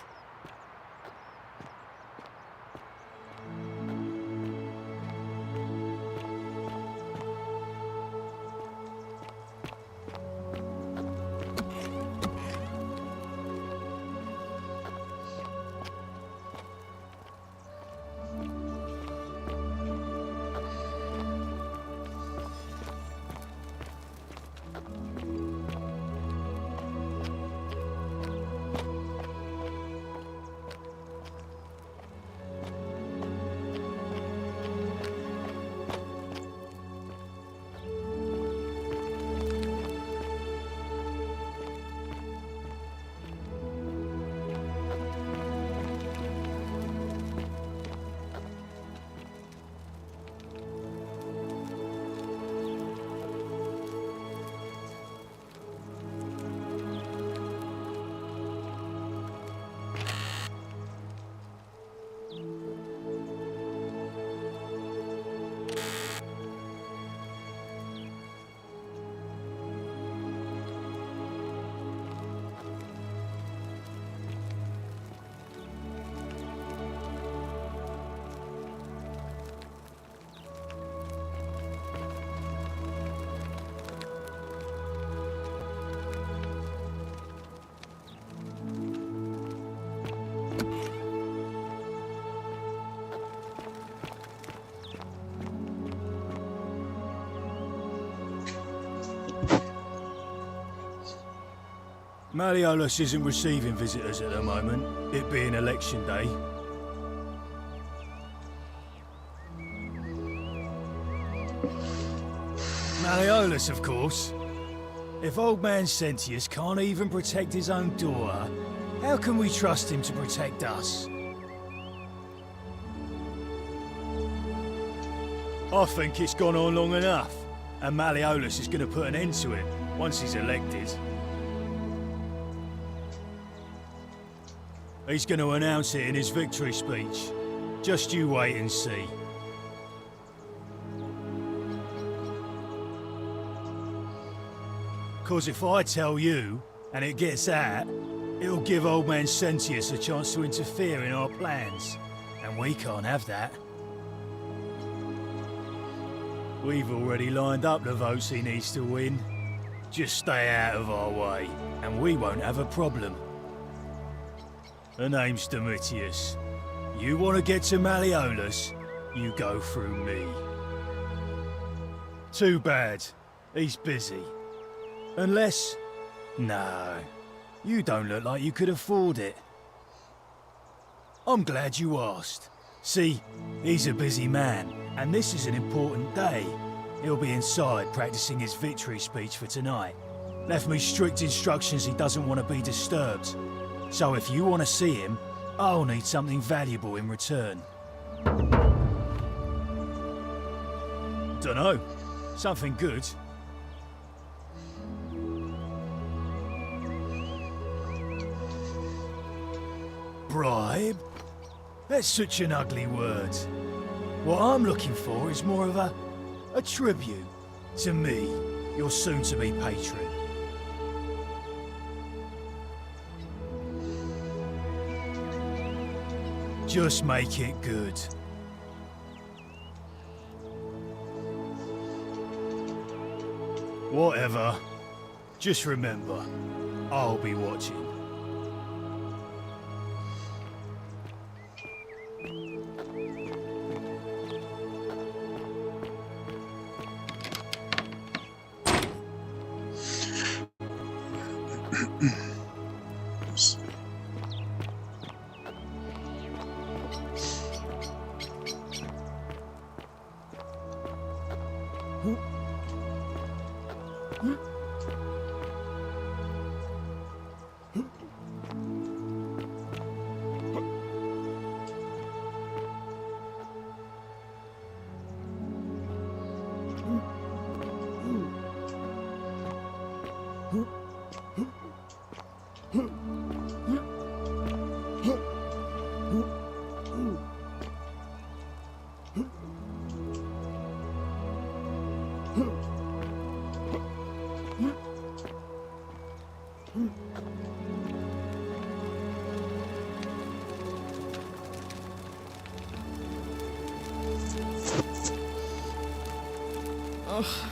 Malleolus isn't receiving visitors at the moment, it being election day. Malleolus, of course. If old man Sentius can't even protect his own daughter, how can we trust him to protect us? I think it's gone on long enough, and Malleolus is going to put an end to it once he's elected. He's going to announce it in his victory speech. Just you wait and see. Because if I tell you, and it gets out, it'll give old man Sentius a chance to interfere in our plans. And we can't have that. We've already lined up the votes he needs to win. Just stay out of our way, and we won't have a problem. Her name's Domitius. You want to get to Malleolus, you go through me. Too bad. He's busy. Unless... No. You don't look like you could afford it. I'm glad you asked. See, he's a busy man, and this is an important day. He'll be inside practicing his victory speech for tonight. Left me strict instructions he doesn't want to be disturbed. So if you want to see him, I'll need something valuable in return. Dunno. Something good. Bribe? That's such an ugly word. What I'm looking for is more of a tribute to me, your soon-to-be patron. Just make it good. Whatever. Just remember, I'll be watching.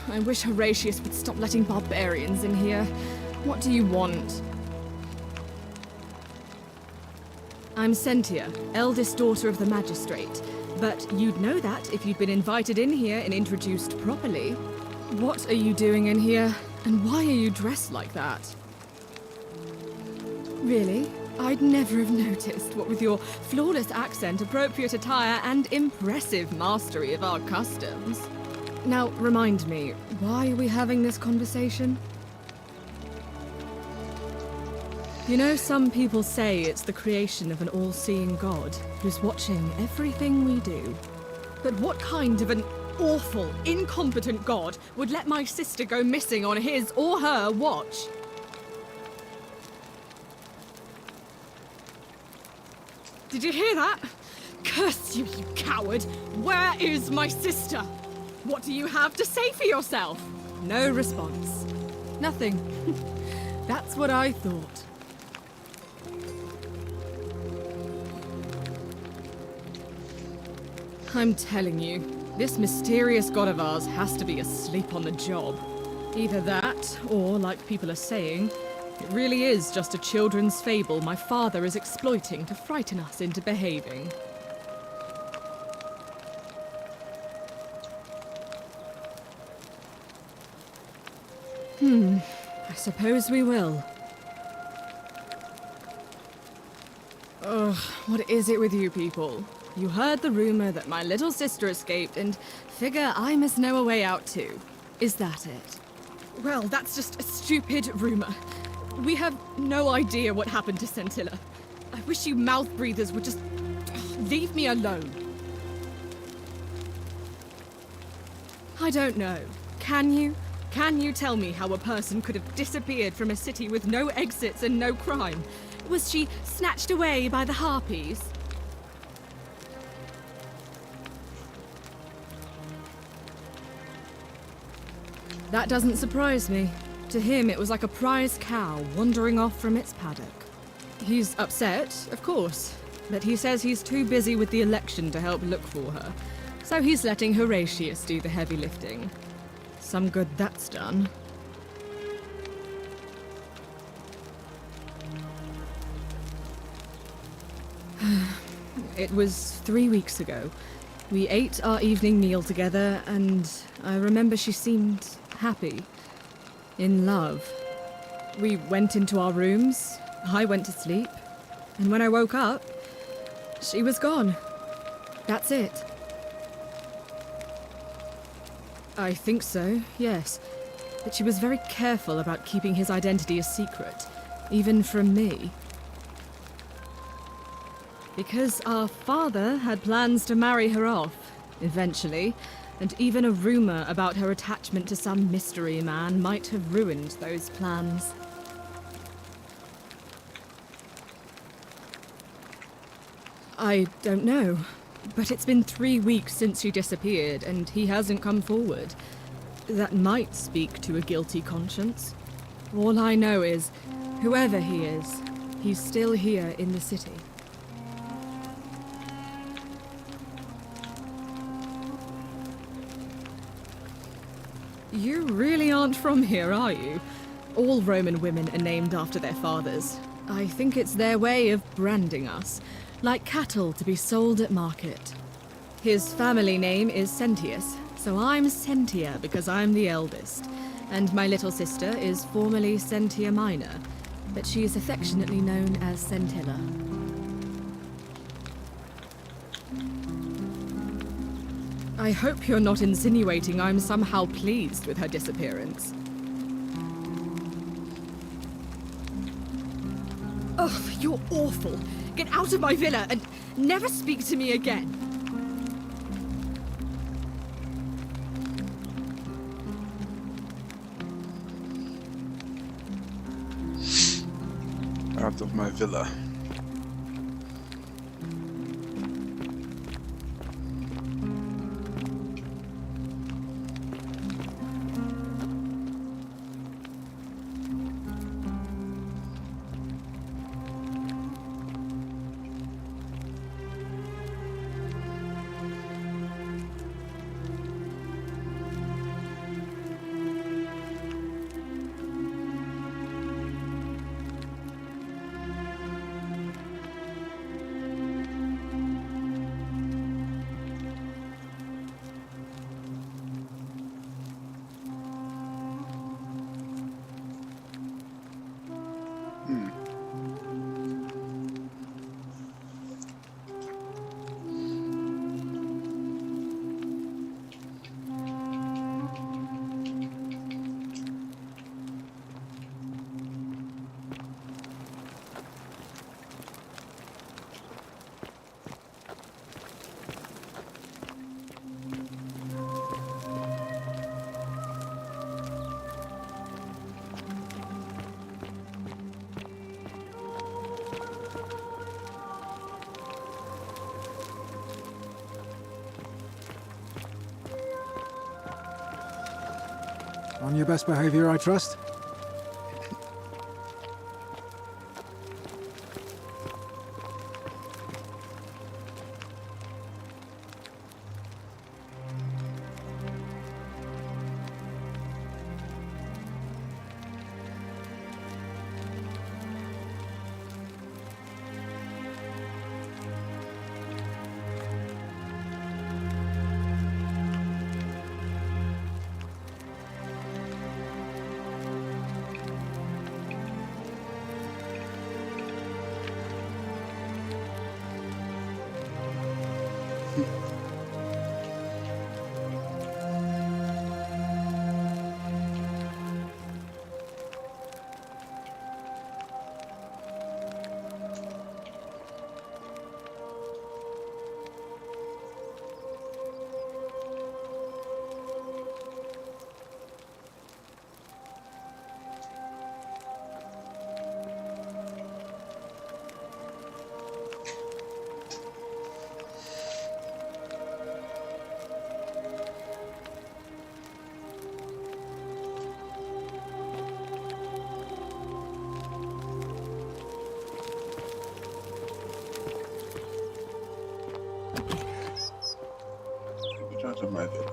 I wish Horatius would stop letting barbarians in here. What do you want? I'm Sentia, eldest daughter of the magistrate. But you'd know that if you'd been invited in here and introduced properly. What are you doing in here? And why are you dressed like that? Really? I'd never have noticed, what with your flawless accent, appropriate attire, and impressive mastery of our customs. Now, remind me, why are we having this conversation? You know, some people say it's the creation of an all-seeing God who's watching everything we do. But what kind of an awful, incompetent God would let my sister go missing on his or her watch? Did you hear that? Curse you, you coward! Where is my sister? What do you have to say for yourself? No response. Nothing. That's what I thought. I'm telling you, this mysterious god of ours has to be asleep on the job. Either that, or, like people are saying, it really is just a children's fable my father is exploiting to frighten us into behaving. I suppose we will. Ugh, what is it with you people? You heard the rumor that my little sister escaped and figure I must know a way out too. Is that it? Well, that's just a stupid rumor. We have no idea what happened to Scintilla. I wish you mouth breathers would just leave me alone. I don't know. Can you? Can you tell me how a person could have disappeared from a city with no exits and no crime? Was she snatched away by the harpies? That doesn't surprise me. To him, it was like a prize cow wandering off from its paddock. He's upset, of course, but he says he's too busy with the election to help look for her. So he's letting Horatius do the heavy lifting. Some good that's done. It was 3 weeks ago. We ate our evening meal together, and I remember she seemed happy. In love. We went into our rooms, I went to sleep, and when I woke up, she was gone. That's it. I think so, yes. But she was very careful about keeping his identity a secret, even from me. Because our father had plans to marry her off, eventually, and even a rumor about her attachment to some mystery man might have ruined those plans. I don't know, but it's been 3 weeks since she disappeared, and he hasn't come forward. That might speak to a guilty conscience. All I know is, whoever he is, he's still here in the city. You really aren't from here, are you? All Roman women are named after their fathers. I think it's their way of branding us, like cattle to be sold at market. His family name is Sentius, so I'm Sentia because I'm the eldest. And my little sister is formerly Sentia Minor, but she is affectionately known as Scintilla. I hope you're not insinuating I'm somehow pleased with her disappearance. Oh, you're awful. Get out of my villa and never speak to me again. Out of my villa. On your best behavior, I trust?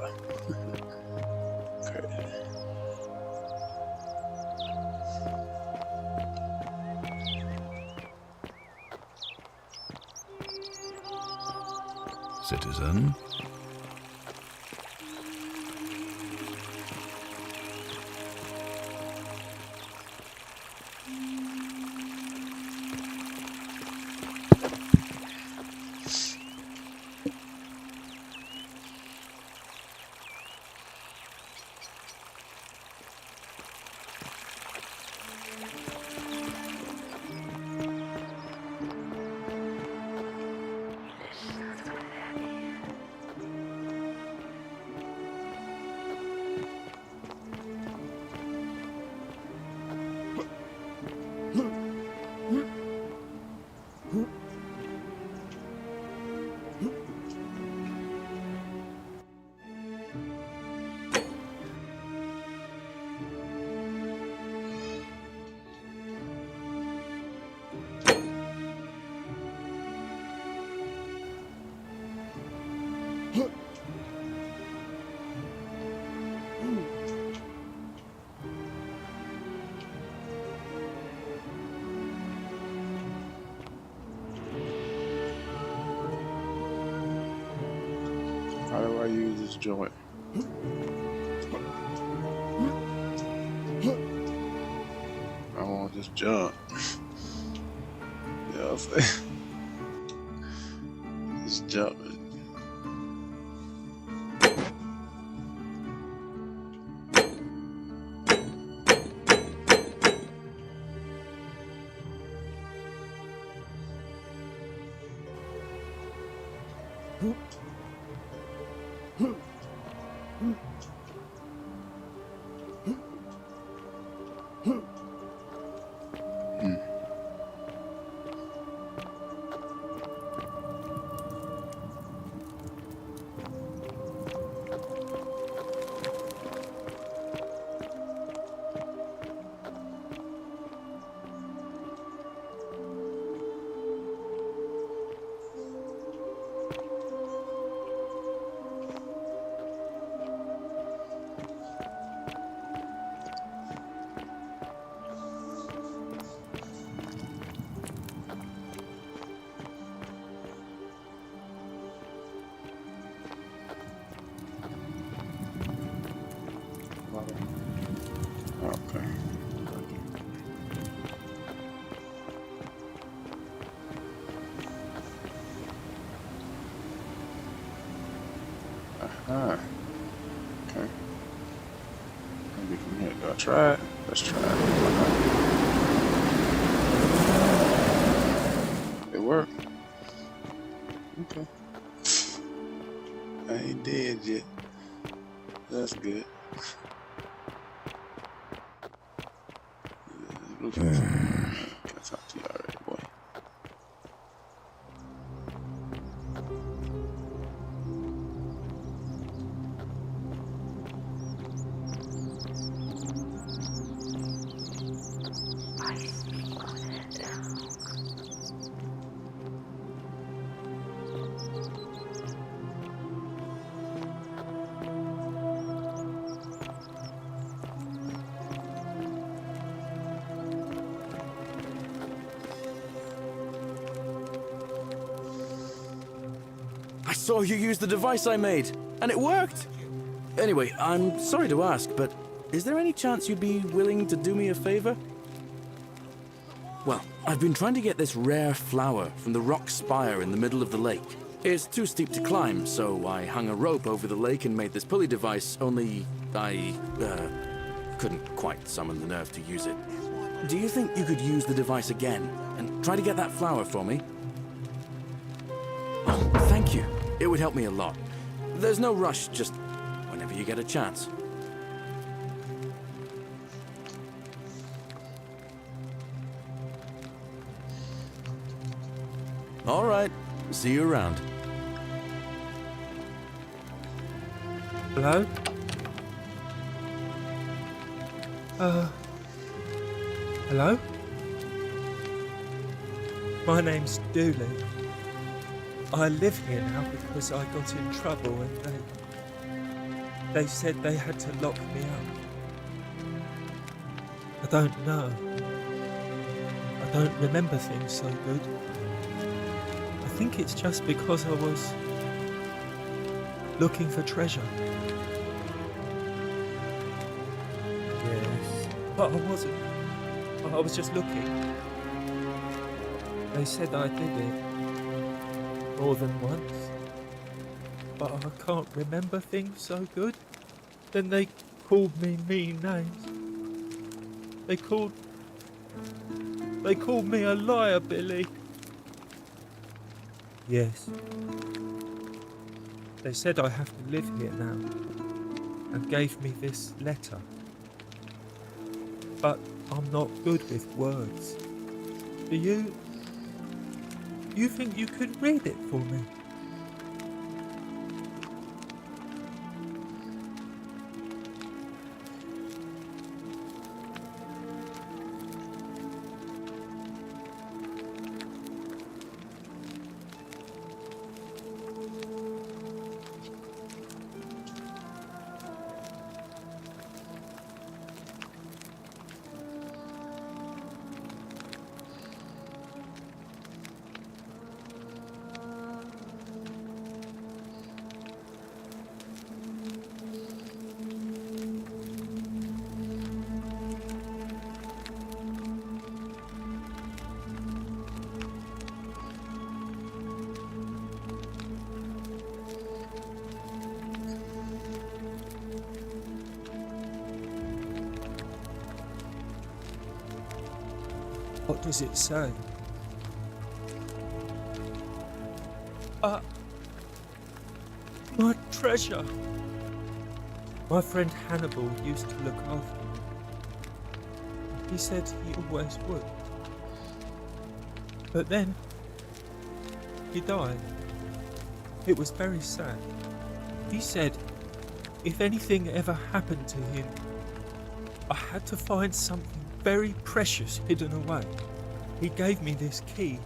Okay. Citizen. How do I use this joint? I want to just jump. Yeah, I'm saying. Just jumping. Okay. Aha. Okay. Maybe from here. Do I try it? Let's try it. It worked. Okay. I ain't dead yet. That's good. Can I talk to you already, boy? I saw you use the device I made, and it worked! Anyway, I'm sorry to ask, but is there any chance you'd be willing to do me a favor? Well, I've been trying to get this rare flower from the rock spire in the middle of the lake. It's too steep to climb, so I hung a rope over the lake and made this pulley device, only I couldn't quite summon the nerve to use it. Do you think you could use the device again and try to get that flower for me? Oh, thank you. It would help me a lot. There's no rush, just whenever you get a chance. All right. See you around. Hello? Hello? My name's Dooley. I live here now because I got in trouble and They said they had to lock me up. I don't know. I don't remember things so good. I think it's just because I was looking for treasure. Yes, but I wasn't. I was just looking. They said I did it more than once, but I can't remember things so good. Then they called me mean names. They called me a liar, Billy. Yes. They said I have to live here now, and gave me this letter. But I'm not good with words. Do you think you could read it for me? What does it say? My treasure. My friend Hannibal used to look after me. He said he always would. But then, he died. It was very sad. He said if anything ever happened to him, I had to find something very precious hidden away. He gave me this key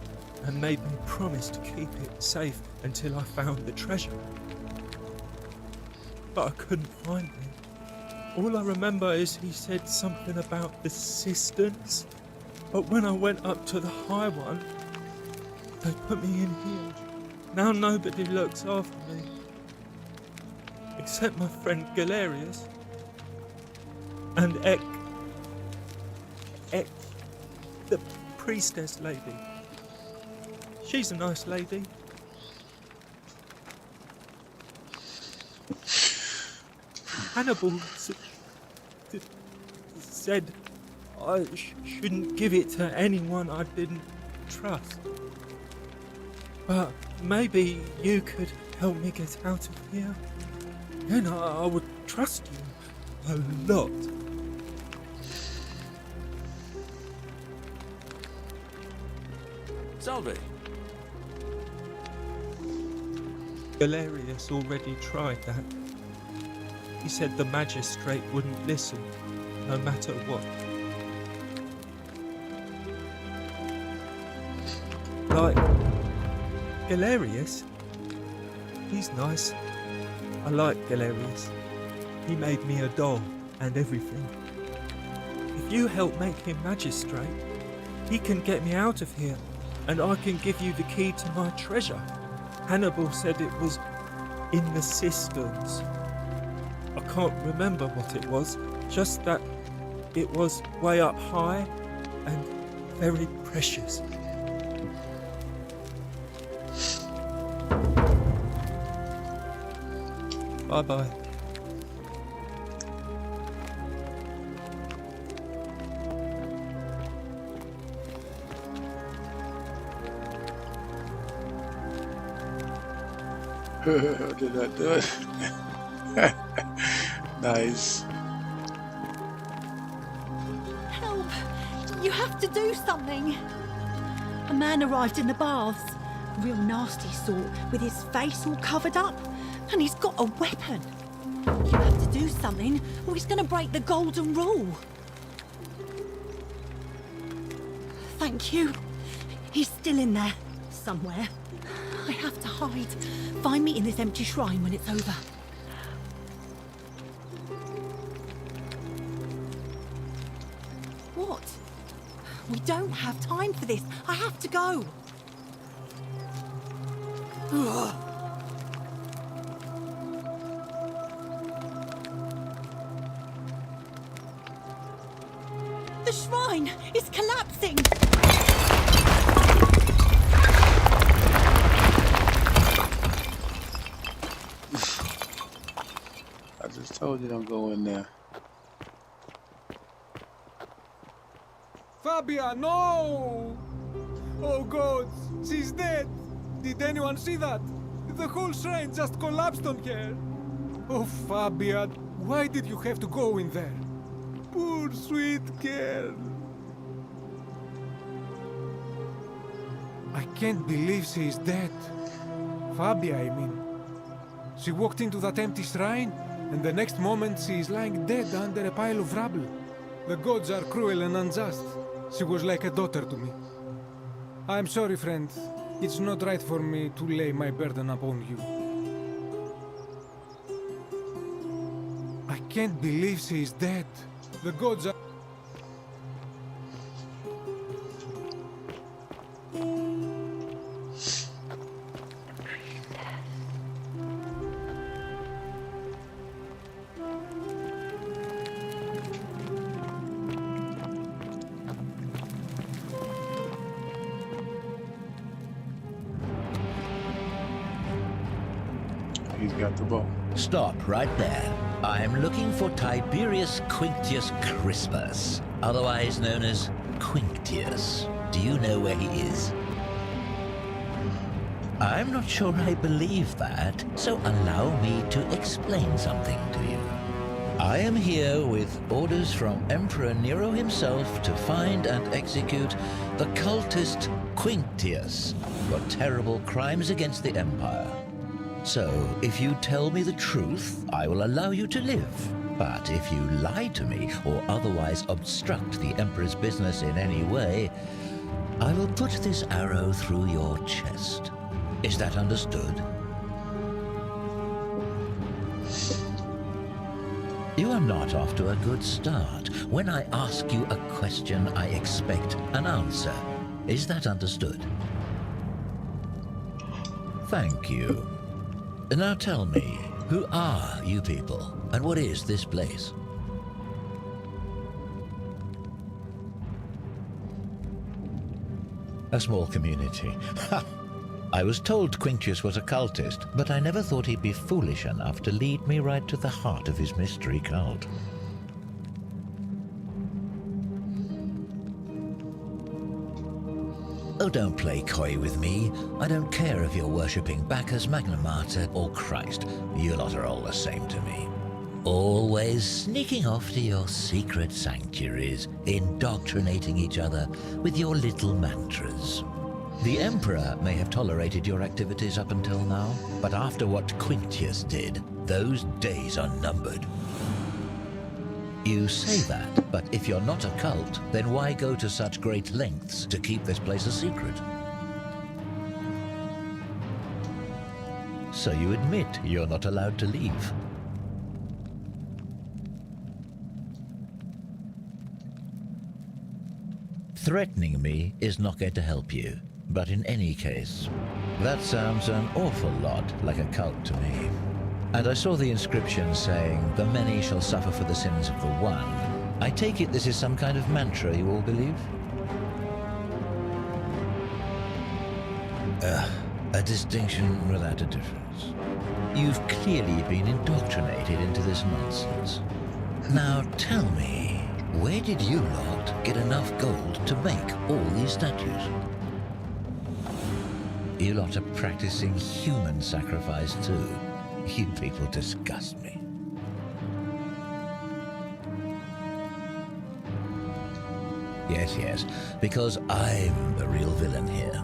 and made me promise to keep it safe until I found the treasure. But I couldn't find it. All I remember is he said something about the cisterns, but when I went up to the high one, they put me in here. Now nobody looks after me, except my friend Galerius and Ek, the priestess lady. She's a nice lady. Hannibal said I shouldn't give it to anyone I didn't trust. But maybe you could help me get out of here. Then I would trust you a lot. Salve. Galerius already tried that. He said the magistrate wouldn't listen, no matter what. Like, Galerius? He's nice. I like Galerius. He made me a doll and everything. If you help make him magistrate, he can get me out of here, and I can give you the key to my treasure. Hannibal said it was in the cisterns. I can't remember what it was, just that it was way up high and very precious. Bye-bye. Did I do it? Nice. Help! You have to do something! A man arrived in the baths. Real nasty sort, with his face all covered up. And he's got a weapon. You have to do something, or he's gonna break the golden rule. Thank you. He's still in there, somewhere. I have to hide. Find me in this empty shrine when it's over. What? We don't have time for this. I have to go. The shrine is collapsing. I just told you don't go in there. Fabia, no! Oh God, she's dead! Did anyone see that? The whole shrine just collapsed on her. Oh, Fabia, why did you have to go in there? Poor sweet girl. I can't believe she is dead. Fabia, I mean. She walked into that empty shrine, and the next moment she is lying dead under a pile of rubble. The gods are cruel and unjust. She was like a daughter to me. I'm sorry, friend. It's not right for me to lay my burden upon you. I can't believe she is dead. The gods are... He's got the bow. Stop right there. I'm looking for Tiberius Quinctius Crispus, otherwise known as Quinctius. Do you know where he is? I'm not sure I believe that, so allow me to explain something to you. I am here with orders from Emperor Nero himself to find and execute the cultist Quinctius for terrible crimes against the Empire. So, if you tell me the truth, I will allow you to live. But if you lie to me or otherwise obstruct the Emperor's business in any way, I will put this arrow through your chest. Is that understood? You are not off to a good start. When I ask you a question, I expect an answer. Is that understood? Thank you. Now tell me, who are you people, and what is this place? A small community. Ha! I was told Quinctius was a cultist, but I never thought he'd be foolish enough to lead me right to the heart of his mystery cult. Oh, don't play coy with me. I don't care if you're worshipping Bacchus, Magna Mater, or Christ. You lot are all the same to me. Always sneaking off to your secret sanctuaries, indoctrinating each other with your little mantras. The Emperor may have tolerated your activities up until now, but after what Quinctius did, those days are numbered. You say that, but if you're not a cult, then why go to such great lengths to keep this place a secret? So you admit you're not allowed to leave. Threatening me is not going to help you, but in any case, that sounds an awful lot like a cult to me. And I saw the inscription saying, "The many shall suffer for the sins of the one." I take it this is some kind of mantra you all believe? A distinction without a difference. You've clearly been indoctrinated into this nonsense. Now tell me, where did you lot get enough gold to make all these statues? You lot are practicing human sacrifice too. You people disgust me. Yes, because I'm the real villain here.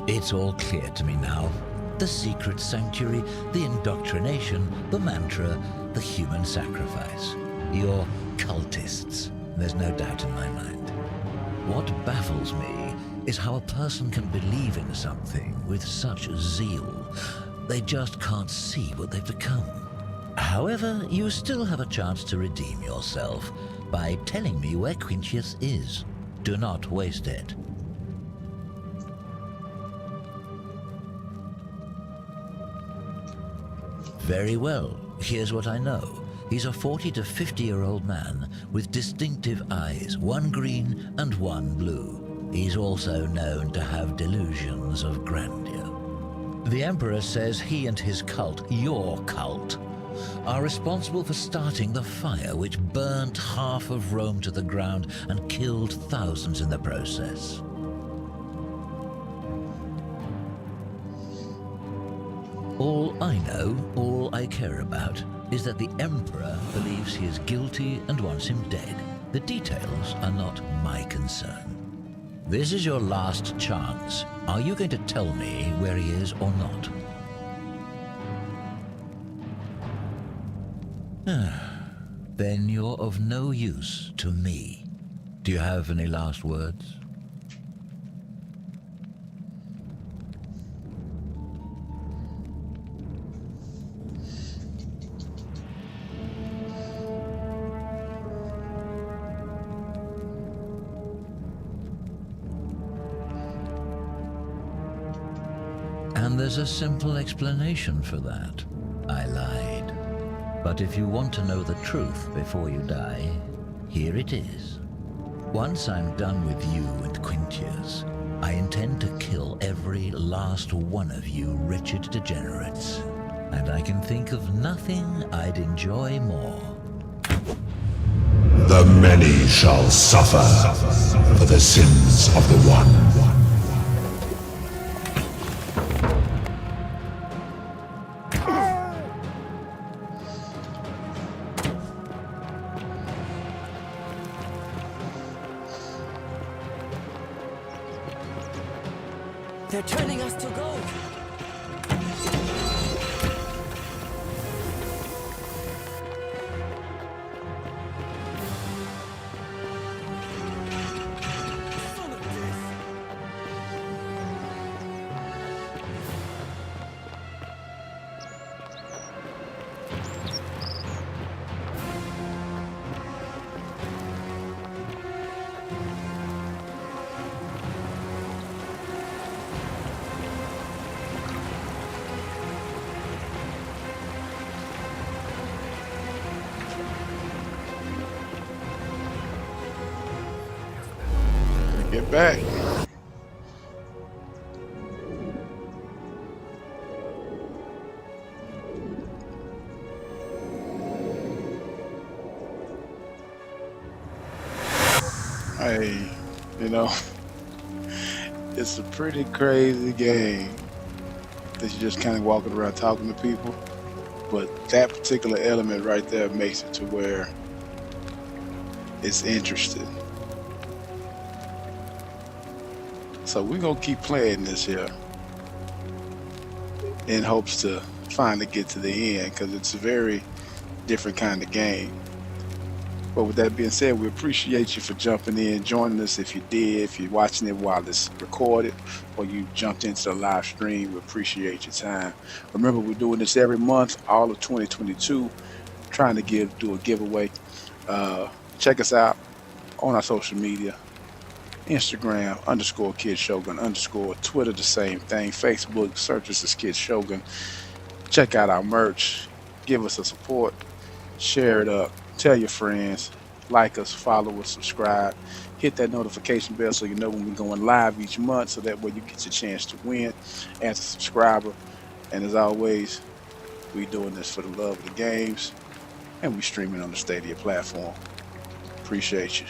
It's all clear to me now. The secret sanctuary, the indoctrination, the mantra, the human sacrifice. You're cultists. There's no doubt in my mind. What baffles me is how a person can believe in something with such zeal. They just can't see what they've become. However, you still have a chance to redeem yourself. by telling me where Quintius is. Do not waste it. Very well. Here's what I know. He's a 40 to 50-year-old man with distinctive eyes, one green and one blue. He's also known to have delusions of grandeur. The Emperor says he and his cult, your cult, are responsible for starting the fire which burnt half of Rome to the ground and killed thousands in the process. All I know, all I care about, is that the Emperor believes he is guilty and wants him dead. The details are not my concern. This is your last chance. Are you going to tell me where he is or not? Then you're of no use to me. Do you have any last words? And there's a simple explanation for that. I lied. But if you want to know the truth before you die, here it is. Once I'm done with you and Quintius, I intend to kill every last one of you wretched degenerates. And I can think of nothing I'd enjoy more. The many shall suffer for the sins of the one. They're turning us to gold. Get back. Hey, you know, it's a pretty crazy game that you're just kind of walking around talking to people, but that particular element right there makes it to where it's interesting. So we're gonna keep playing this here in hopes to finally get to the end, because it's a very different kind of game. But with that being said, we appreciate you for jumping in, joining us. If you did, if you're watching it while it's recorded, or you jumped into the live stream, we appreciate your time. Remember, we're doing this every month, all of 2022, trying to do a giveaway. Check us out on our social media. Instagram _Kid Shogun _ Twitter the same thing. Facebook, search us as Kid Shogun. Check out our merch. Give us a support. Share it up. Tell your friends. Like us, follow us, subscribe. Hit that notification bell so you know when we're going live each month, so that way you get your chance to win as a subscriber. And as always, we doing this for the love of the games, and we streaming on the Stadia platform. Appreciate you.